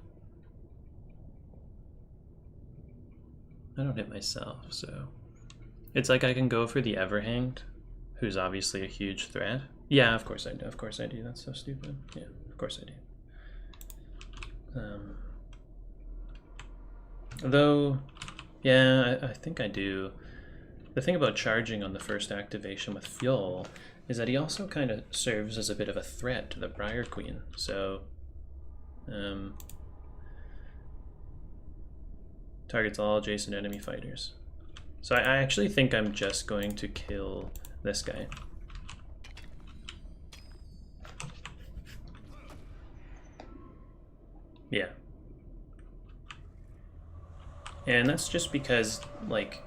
I don't hit myself, so... It's like I can go for the Everhanged, who's obviously a huge threat. Yeah, of course I do. Of course I do. That's so stupid. Yeah, of course I do. Though, yeah, I think I do. The thing about charging on the first activation with fuel is that he also kind of serves as a bit of a threat to the Briar Queen. So, targets all adjacent enemy fighters. So I actually think I'm just going to kill this guy. Yeah. And that's just because, like,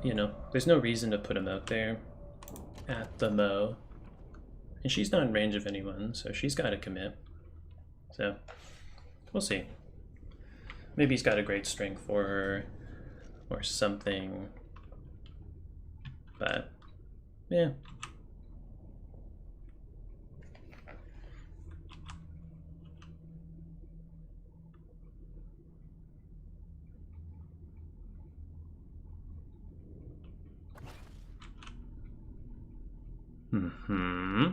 you know, there's no reason to put him out there at the Mo. And she's not in range of anyone, so she's got to commit. So, we'll see. Maybe he's got a great strength for her or something. But, yeah. Mm-hmm.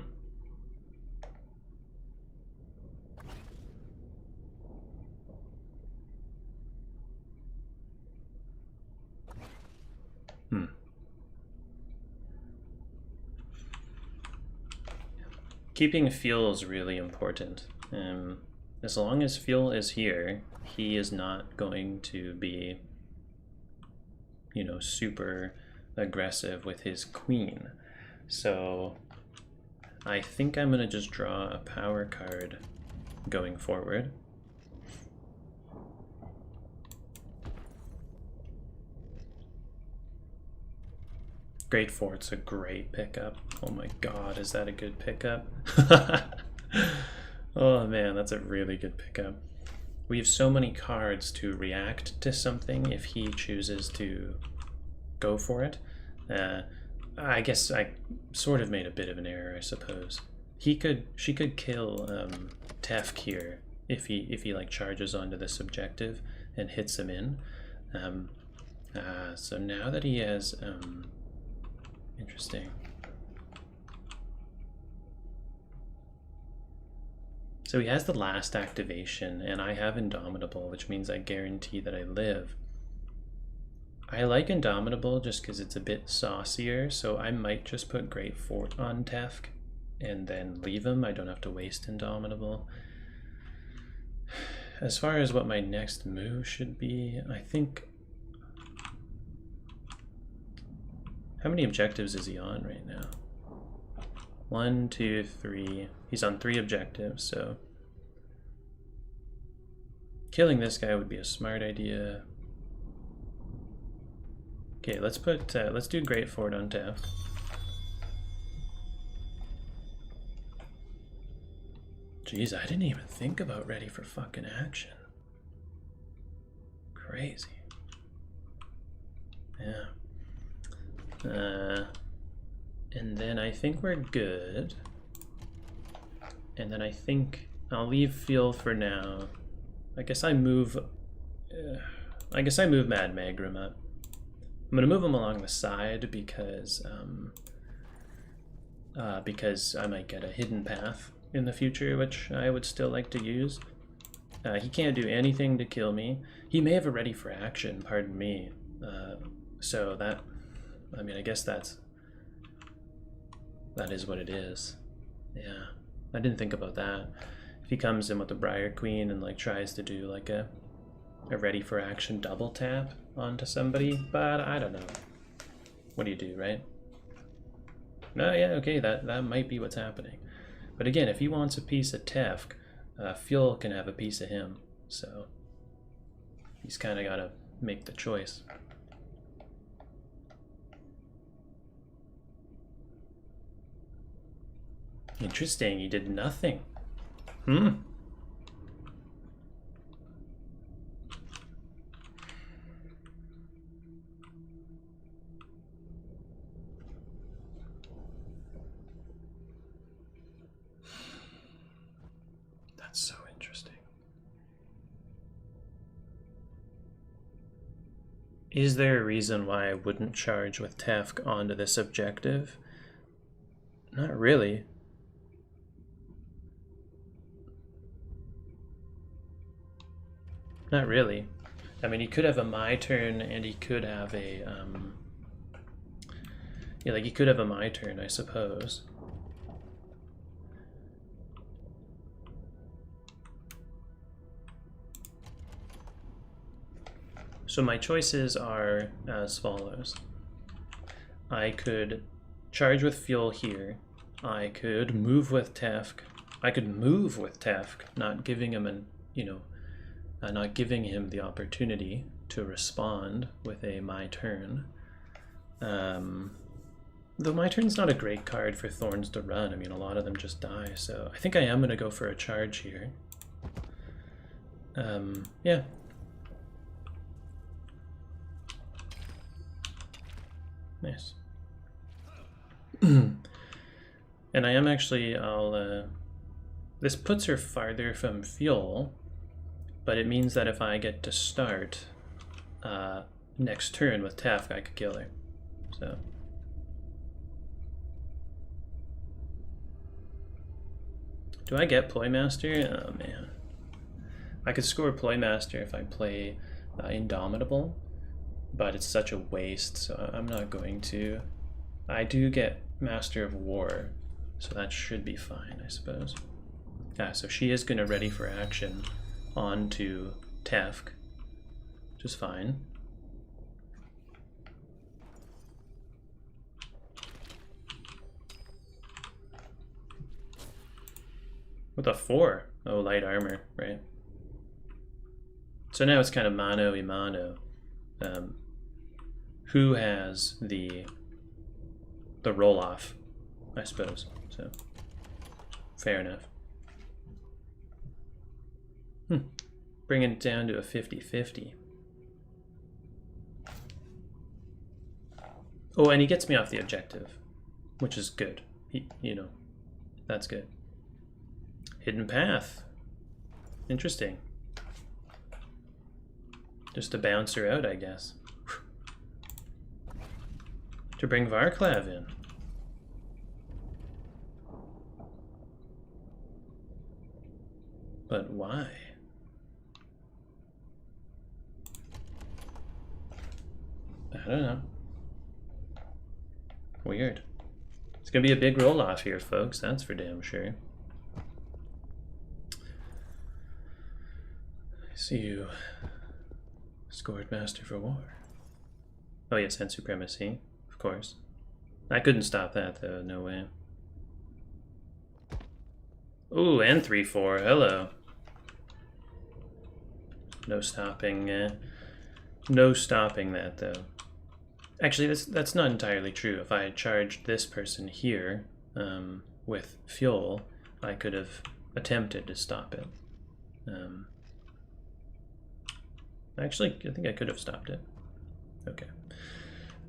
Keeping fuel is really important. As long as fuel is here, he is not going to be, you know, super aggressive with his queen. So I think I'm going to just draw a power card going forward. Great Fort's a great pickup. Oh my god, is that a good pickup? Oh man, that's a really good pickup. We have so many cards to react to something if he chooses to go for it. I guess I sort of made a bit of an error, I suppose. She could kill Tefk here if he like charges onto this objective and hits him in. So now that he has interesting. So he has the last activation, and I have Indomitable, which means I guarantee that I live. I like Indomitable just because it's a bit saucier, so I might just put Great Fort on Tefk and then leave him. I don't have to waste Indomitable. as far as what my next move should be, I think... How many objectives is he on right now? 1, 2, 3. He's on 3 objectives, so... Killing this guy would be a smart idea. Okay, let's do Great Fort on Tef. Jeez, I didn't even think about ready for fucking action. Crazy. Yeah. And then I think we're good. And then I think I'll leave Fuel for now. I guess I move Mad Magrum up. I'm gonna move him along the side because I might get a hidden path in the future, which I would still like to use. He can't do anything to kill me. He may have a ready for action, pardon me. So that, I mean, I guess that is what it is. Yeah, I didn't think about that. If he comes in with the Briar Queen and like tries to do like a ready for action double tap onto somebody, but I don't know. What do you do, right? No, yeah, okay, that might be what's happening. But again, if he wants a piece of Tefk, Fuel can have a piece of him, so he's kind of got to make the choice. Interesting, he did nothing. That's so interesting. Is there a reason why I wouldn't charge with Tefk onto this objective? Not really. Not really. I mean, he could have a my turn, and he could have a yeah, like he could have a my turn, I suppose. So my choices are as follows. I could charge with Fuel here. I could move with Tefk. I could move with Tefk, not giving him an, not giving him the opportunity to respond with a my turn. Though my turn's not a great card for Thorns to run. I mean, a lot of them just die, so I think I am going to go for a charge here. Yeah. Nice. And I am actually, this puts her farther from Fuel, but it means that if I get to start next turn with Tefk, I could kill her. So. Do I get Ploymaster? Oh man. I could score Ploymaster if I play Indomitable, but it's such a waste, so I'm not going to. I do get Master of War, so that should be fine, I suppose. Yeah, so she is going to ready for action onto Tefk, which is fine. With a 4. Oh, light armor, right? So now it's kind of mano a mano. Who has the roll off, I suppose. So fair enough. Bringing it down to a 50-50. Oh, and he gets me off the objective, which is good. That's good. Hidden path. Interesting. Just to bounce her out, I guess. To bring Varklav in. But why? I don't know. Weird. It's gonna be a big roll-off here, folks. That's for damn sure. See you scored Master for War. Oh yes, and Supremacy, of course. I couldn't stop that though, no way. Ooh, and 3-4, hello. No stopping, no stopping that though. Actually, that's not entirely true. If I had charged this person here with fuel, I could have attempted to stop it. Actually, I think I could have stopped it. Okay.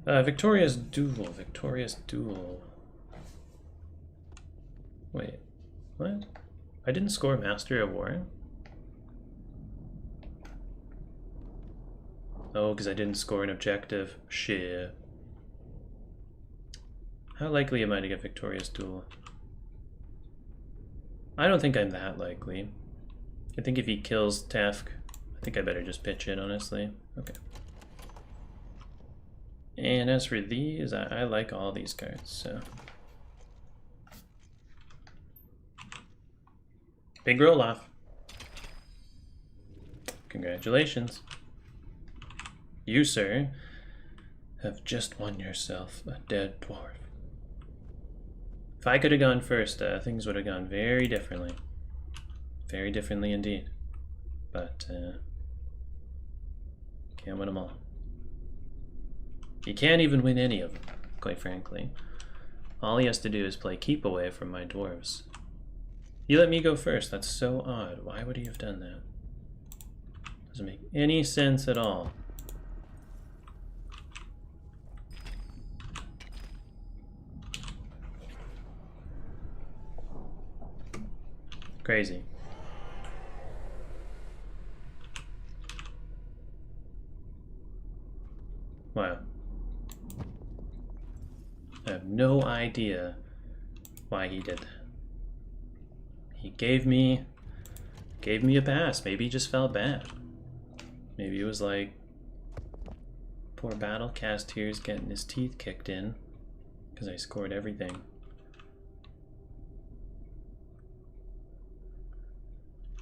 Victorious Duel. Victorious Duel. Wait, what? I didn't score Master of War? Oh, because I didn't score an objective. Shit. How likely am I to get Victorious Duel? I don't think I'm that likely. I think if he kills Tefk, I think I better just pitch it, honestly. Okay. And as for these, I like all these cards, so. Big roll off. Congratulations. You, sir, have just won yourself a dead dwarf. If I could have gone first, things would have gone very differently. Very differently indeed. But, can't win them all. You can't even win any of them, quite frankly. All he has to do is play keep away from my dwarves. You let me go first. That's so odd. Why would he have done that? Doesn't make any sense at all. Crazy. Wow. I have no idea why he did that. He gave me a pass. Maybe he just felt bad. Maybe it was like poor Battlecast here's getting his teeth kicked in because I scored everything.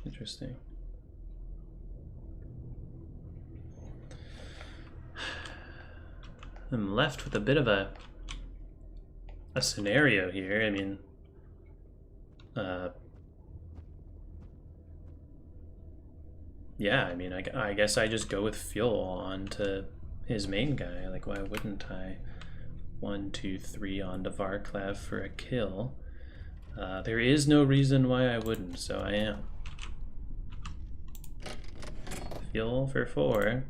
Interesting. I'm left with a bit of a scenario here. I mean, yeah, I mean, I guess I just go with fuel onto his main guy. Like, why wouldn't I? 1, 2, 3 onto Varclav for a kill. There is no reason why I wouldn't, so I am. Fuel for 4.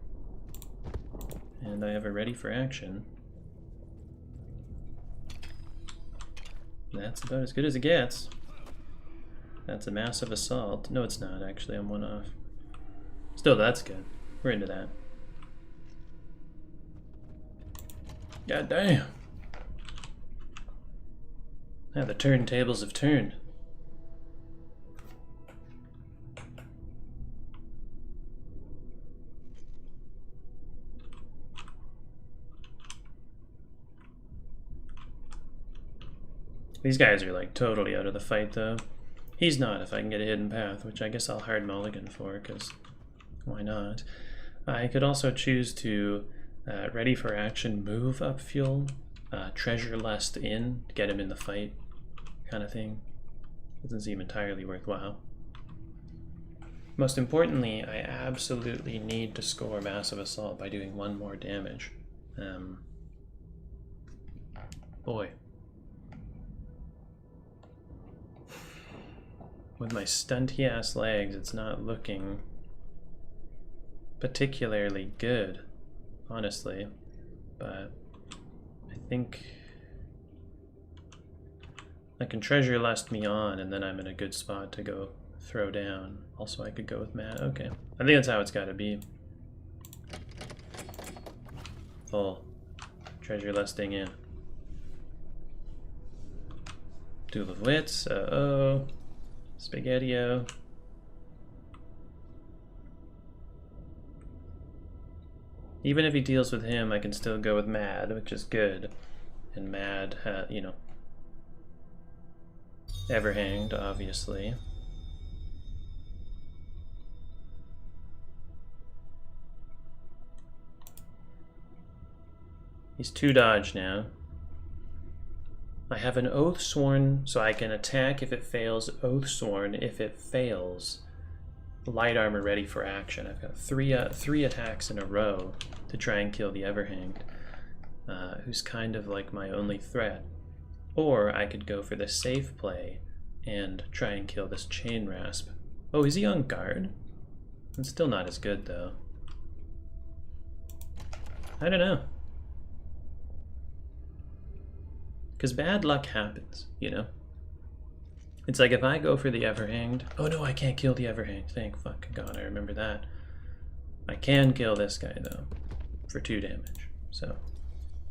And I have a ready for action. That's about as good as it gets. That's a massive assault. No, it's not, actually. I'm one off. Still, that's good. We're into that. God damn. Now the turntables have turned. These guys are like totally out of the fight though. He's not if I can get a hidden path, which I guess I'll hard mulligan for, because why not? I could also choose to ready for action, move up fuel, treasure lust in, get him in the fight, kind of thing. Doesn't seem entirely worthwhile. Most importantly, I absolutely need to score massive assault by doing 1 more damage. Boy. With my stunty ass legs, it's not looking particularly good, honestly, but I think I can treasure lust me on, and then I'm in a good spot to go throw down. Also, I could go with Matt. Okay, I think that's how it's got to be. Full treasure lusting in. Duel of Wits. Uh-oh. Spaghetti-o. Even if he deals with him, I can still go with Mad, which is good. And Mad, you know, Everhanged, obviously. He's 2 dodge now. I have an Oath Sworn, so I can attack if it fails, Oath Sworn if it fails. Light Armor ready for action. I've got three attacks in a row to try and kill the Everhanged, who's kind of like my only threat. Or I could go for the safe play and try and kill this Chain Rasp. Oh, is he on guard? It's still not as good, though. I don't know. Because bad luck happens, you know? It's like if I go for the Everhanged... Oh no, I can't kill the Everhanged. Thank fucking God, I remember that. I can kill this guy, though, for 2 damage. So,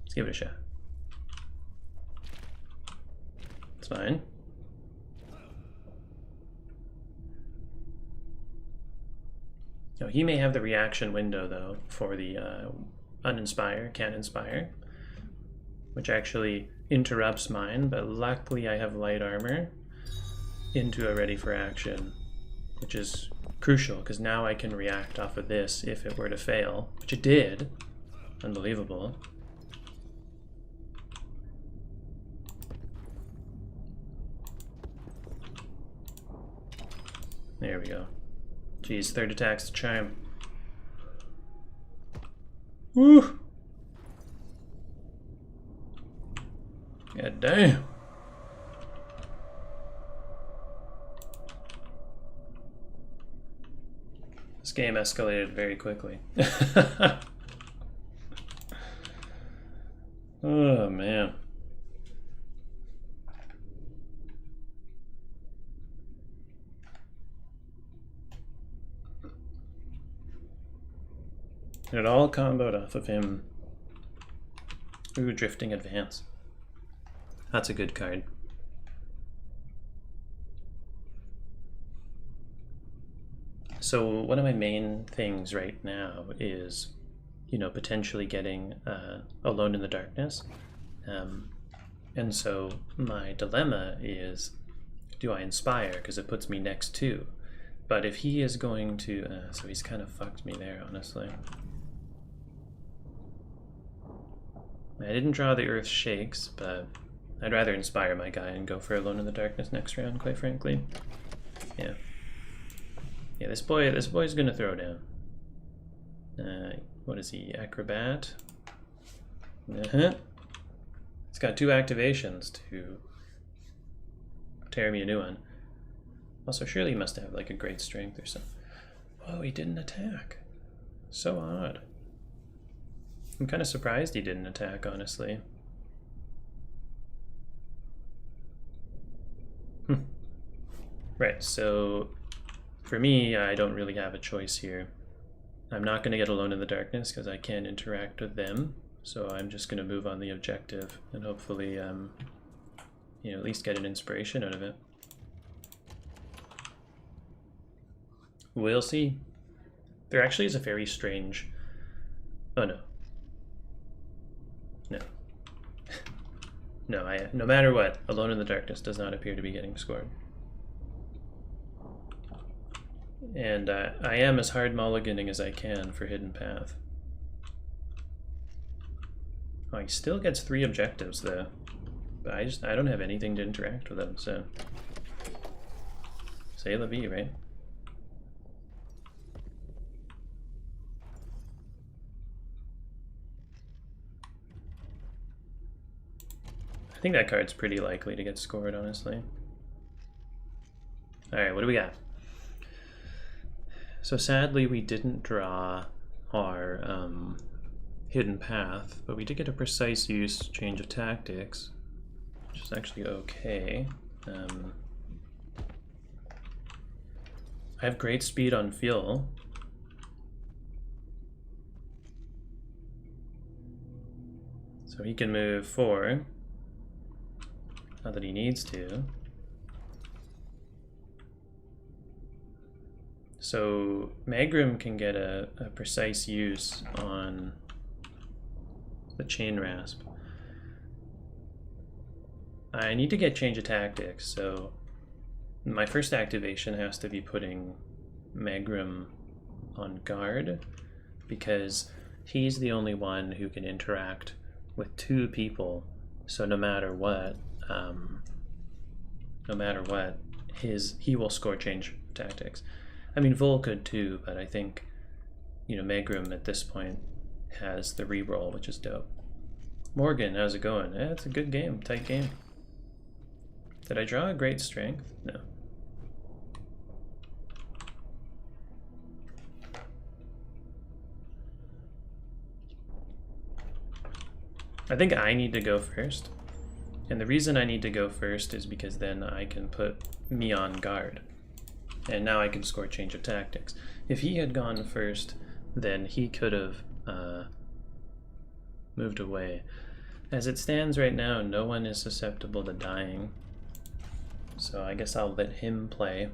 let's give it a shot. It's fine. Oh, he may have the reaction window, though, for the uninspire, can't inspire, which actually interrupts mine, but luckily I have light armor into a ready for action, which is crucial, because now I can react off of this if it were to fail, which it did. Unbelievable. There we go. Jeez, 3rd attack's a charm. Woo! God damn. This game escalated very quickly. Oh, man. It all comboed off of him. Ooh, Drifting Advance. That's a good card. So one of my main things right now is, you know, potentially getting Alone in the Darkness. And so my dilemma is, do I Inspire? Because it puts me next to. But if he is going to... so he's kind of fucked me there, honestly. I didn't draw the Earth Shakes, but I'd rather Inspire my guy and go for Alone in the Darkness next round, quite frankly. Yeah. Yeah, this boy's gonna throw down. What is he? Acrobat? Uh-huh. It's got 2 activations to tear me a new one. Also, surely he must have like a great strength or something. Oh, he didn't attack. So odd. I'm kind of surprised he didn't attack, honestly. Right, so for me, I don't really have a choice here. I'm not going to get Alone in the Darkness because I can't interact with them, so I'm just going to move on the objective and hopefully, you know, at least get an inspiration out of it. We'll see. There actually is a very strange... Oh, no. No. No, no matter what, Alone in the Darkness does not appear to be getting scored. And I am as hard mulliganing as I can for Hidden Path. Oh, he still gets 3 objectives though. But I don't have anything to interact with him, so... C'est la vie, right? I think that card's pretty likely to get scored, honestly. Alright, what do we got? So sadly we didn't draw our Hidden Path, but we did get a Precise Use Change of Tactics, which is actually okay. I have great speed on fuel. So he can move 4. Not that he needs to. So Magrim can get a precise use on the Chain Rasp. I need to get Change of Tactics, so my first activation has to be putting Magrim on guard, because he's the only one who can interact with 2 people, so no matter what, he will score change tactics. I mean, Vol could too, but I think, you know, Megrim at this point has the reroll, which is dope. Morgan, how's it going? It's a good game, tight game. Did I draw a great strength? No. I think I need to go first. And the reason I need to go first is because then I can put me on guard. And now I can score change of tactics. If he had gone first, then he could have moved away. As it stands right now, no one is susceptible to dying. So I guess I'll let him play.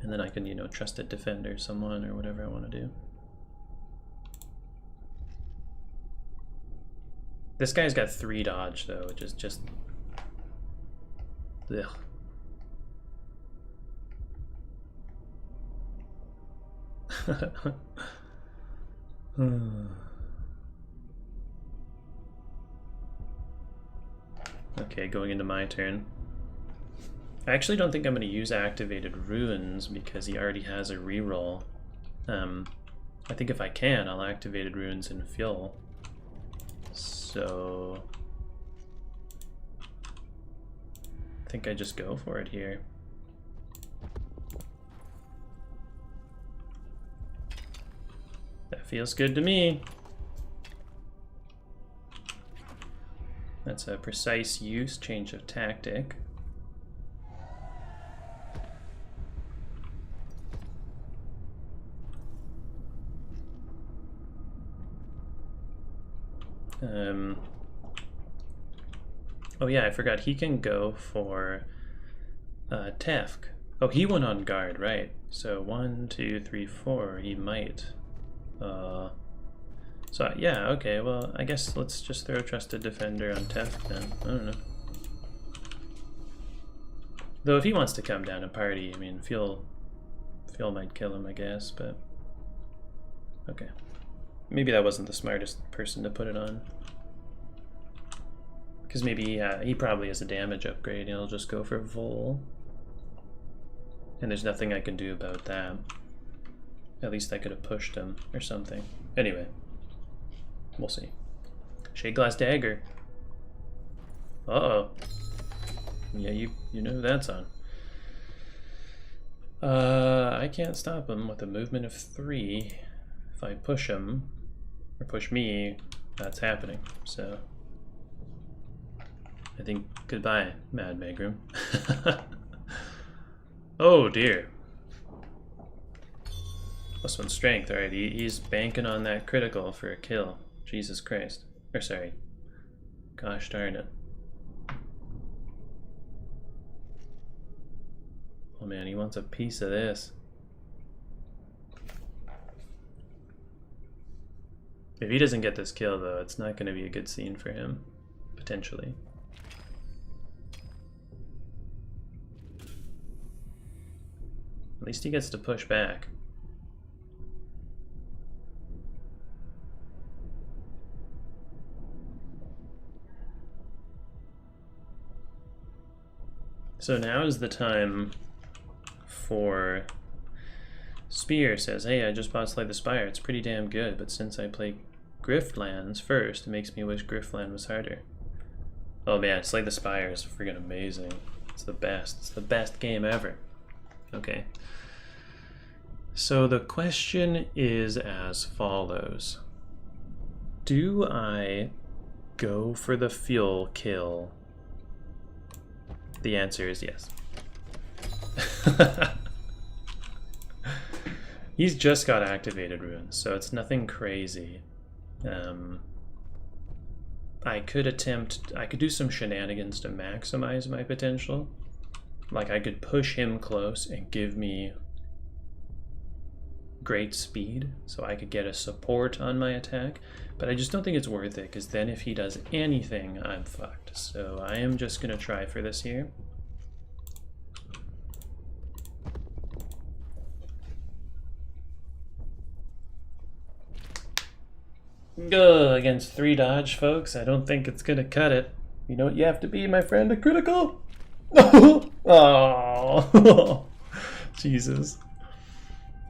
And then I can, you know, trusted defender someone or whatever I want to do. This guy's got 3 dodge though, which is just... ugh. Okay, going into my turn. I actually don't think I'm going to use activated runes because he already has a reroll. I think if I can, I'll activated runes in Fuel. So I think I just go for it here. That feels good to me. That's a precise use, change of tactic. Oh yeah, I forgot he can go for Tefk. Oh, he went on guard, right? So 1, 2, 3, 4. He might. So yeah, okay. Well, I guess let's just throw trusted defender on Tefk then. I don't know. Though if he wants to come down and party, I mean, Fuel might kill him, I guess. But okay. Maybe that wasn't the smartest person to put it on. Because maybe he probably has a damage upgrade and he'll just go for Vol. And there's nothing I can do about that. At least I could have pushed him or something. Anyway, we'll see. Shade Glass Dagger. Uh-oh. Yeah, you know who that's on. I can't stop him with a movement of 3. If I push him, or push me, that's happening. So I think goodbye, Mad Megrim. Oh dear. +1 strength. Alright, he's banking on that critical for a kill. Jesus Christ. Or sorry. Gosh darn it. Oh man, he wants a piece of this. If he doesn't get this kill though, it's not going to be a good scene for him. Potentially. At least he gets to push back. So now is the time for... Spear says, hey, I just bought Slay the Spire. It's pretty damn good, but since I play Griftlands first, it makes me wish Griftland was harder. Oh man, Slay the Spire is freaking amazing. It's the best. It's the best game ever. Okay. So the question is as follows. Do I go for the fuel kill? The answer is yes. He's just got activated runes, so it's nothing crazy. I could do some shenanigans to maximize my potential. Like I could push him close and give me great speed, so I could get a support on my attack, but I just don't think it's worth it, because then if he does anything, I'm fucked. So I am just gonna try for this here. Go against 3 dodge, folks. I don't think it's gonna cut it. You know what you have to be, my friend? A critical? Oh, Jesus.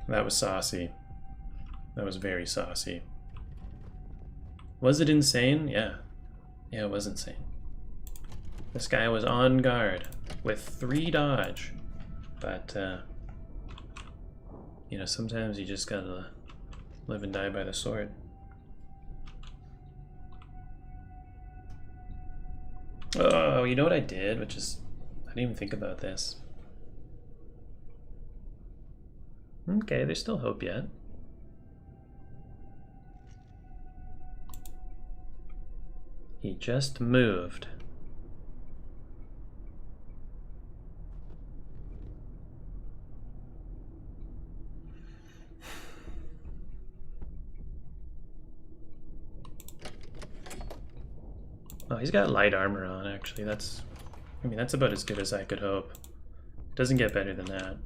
That was saucy. That was very saucy. Was it insane? Yeah. Yeah, it was insane. This guy was on guard with 3 dodge. But, you know, sometimes you just gotta live and die by the sword. Oh, you know what I did? Which is, I didn't even think about this. Okay, there's still hope yet. He just moved. Oh, he's got light armor on, actually. That's, I mean, that's about as good as I could hope. It doesn't get better than that.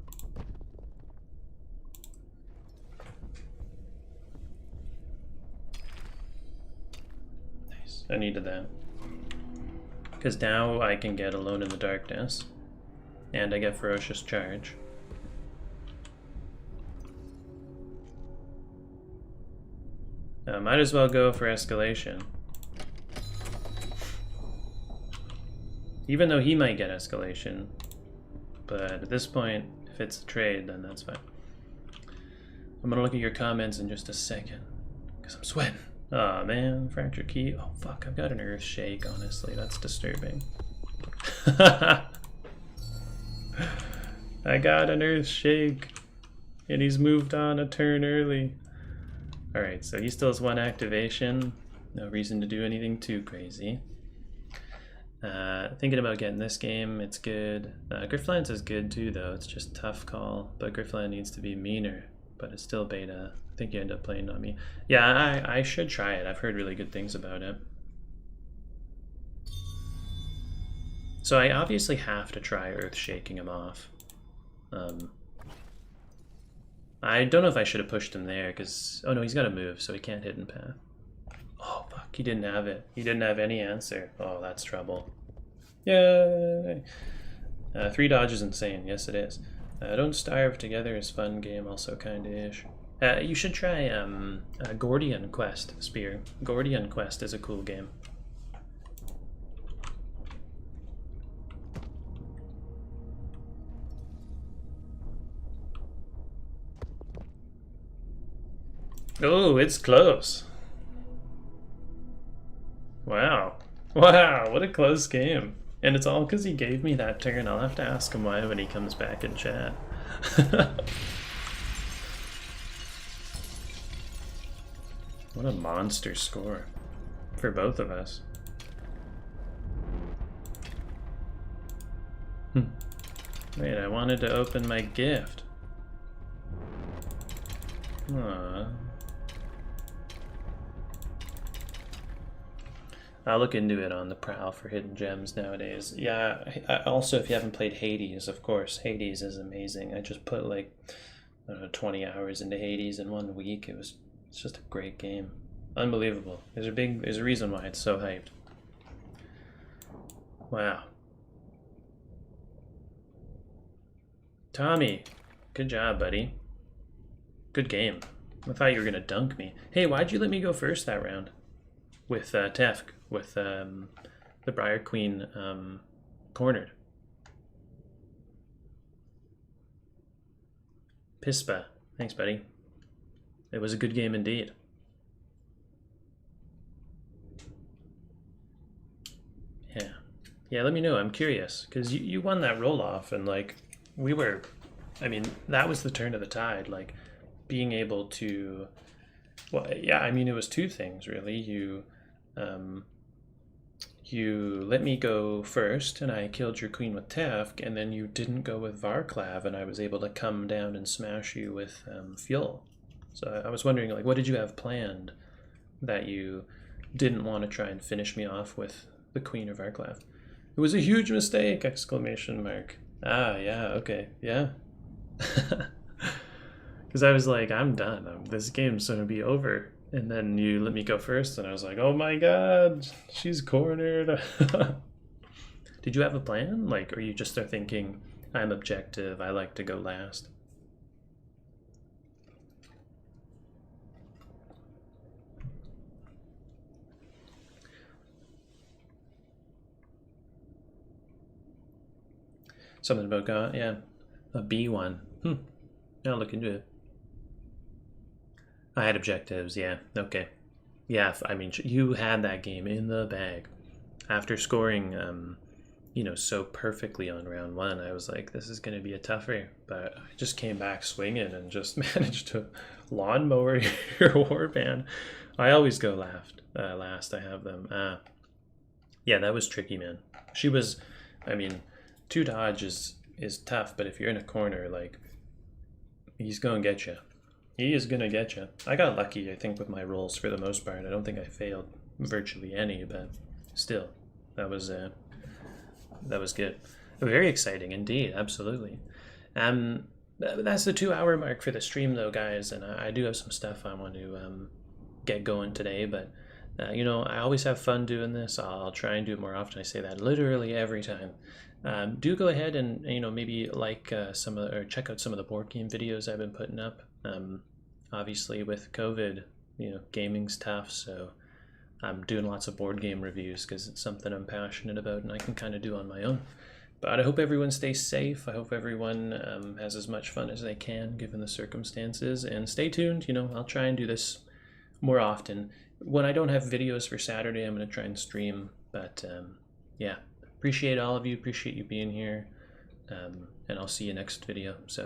Nice. I needed that. Because now I can get Alone in the Darkness. And I get Ferocious Charge. Might as well go for escalation. Even though he might get escalation. But at this point, if it's a trade, then that's fine. I'm gonna look at your comments in just a second. Because I'm sweating. Aw, oh, man. Fracture key. Oh, fuck. I've got an earth shake, honestly. That's disturbing. I got an earth shake. And he's moved on a turn early. Alright, so he still has 1 activation. No reason to do anything too crazy. Thinking about getting this game, it's good. Grifflands is good too, though. It's just tough call. But Griffland needs to be meaner. But it's still beta. I think you end up playing on me. Yeah, I should try it. I've heard really good things about it. So I obviously have to try Earth shaking him off. I don't know if I should have pushed him there, because... Oh no, he's got to move, so he can't hidden path. Oh, fuck, he didn't have it. He didn't have any answer. Oh, that's trouble. Yay! 3 dodge is insane. Yes, it is. Don't Starve Together is fun game, also kinda-ish. You should try Gordian Quest, Spear. Gordian Quest is a cool game. Oh, it's close. Wow. Wow, what a close game. And it's all because he gave me that turn. I'll have to ask him why when he comes back in chat. What a monster score. For both of us. Wait, I wanted to open my gift. Aww. I'll look into it on the prowl for hidden gems nowadays. Yeah, also if you haven't played Hades, of course, Hades is amazing. I just put like, I don't know, 20 hours into Hades in 1 week. It's just a great game. Unbelievable. There's a reason why it's so hyped. Wow. Tommy, good job, buddy. Good game. I thought you were gonna dunk me. Hey, why'd you let me go first that round? With Tefk, with the Briar Queen cornered. Pispa, thanks, buddy. It was a good game indeed. Yeah. Yeah, let me know. I'm curious. Because you won that roll-off, and, like, we were... I mean, that was the turn of the tide. Like, being able to... Well, yeah, I mean, it was 2 things, really. You let me go first, and I killed your queen with Tefk, and then you didn't go with Varklav, and I was able to come down and smash you with Fuel. So I was wondering, like, what did you have planned that you didn't want to try and finish me off with the queen of Varklav? It was a huge mistake! Exclamation mark. Ah, yeah, okay, yeah. Because I was like, I'm done. This game's going to be over And then you let me go first, and I was like, oh my god, she's cornered. Did you have a plan? Like, or you just are thinking, I'm objective, I like to go last? Something about God, yeah. A B1. I'll look into it. I had objectives, yeah, okay. Yeah, I mean, you had that game in the bag. After scoring, so perfectly on round one, I was like, this is going to be a tougher. But I just came back swinging and just managed to lawnmower your warband. I always go last. I have them. Yeah, that was tricky, man. She was, I mean, two dodge is tough, but if you're in a corner, like, he's going to get you. He is going to get you. I got lucky, I think, with my rolls for the most part. I don't think I failed virtually any, but still, that was good. Very exciting indeed, absolutely. That's the 2 hour mark for the stream, though, guys, and I do have some stuff I want to get going today, but I always have fun doing this. I'll try and do it more often. I say that literally every time. Do go ahead and maybe like or check out some of the board game videos I've been putting up. Obviously, with COVID, gaming's tough, so I'm doing lots of board game reviews because it's something I'm passionate about and I can kind of do on my own. But I hope everyone stays safe. I hope everyone has as much fun as they can given the circumstances. And stay tuned. I'll try and do this more often. When I don't have videos for Saturday, I'm going to try and stream. But yeah, appreciate all of you. Appreciate you being here. And I'll see you next video. So.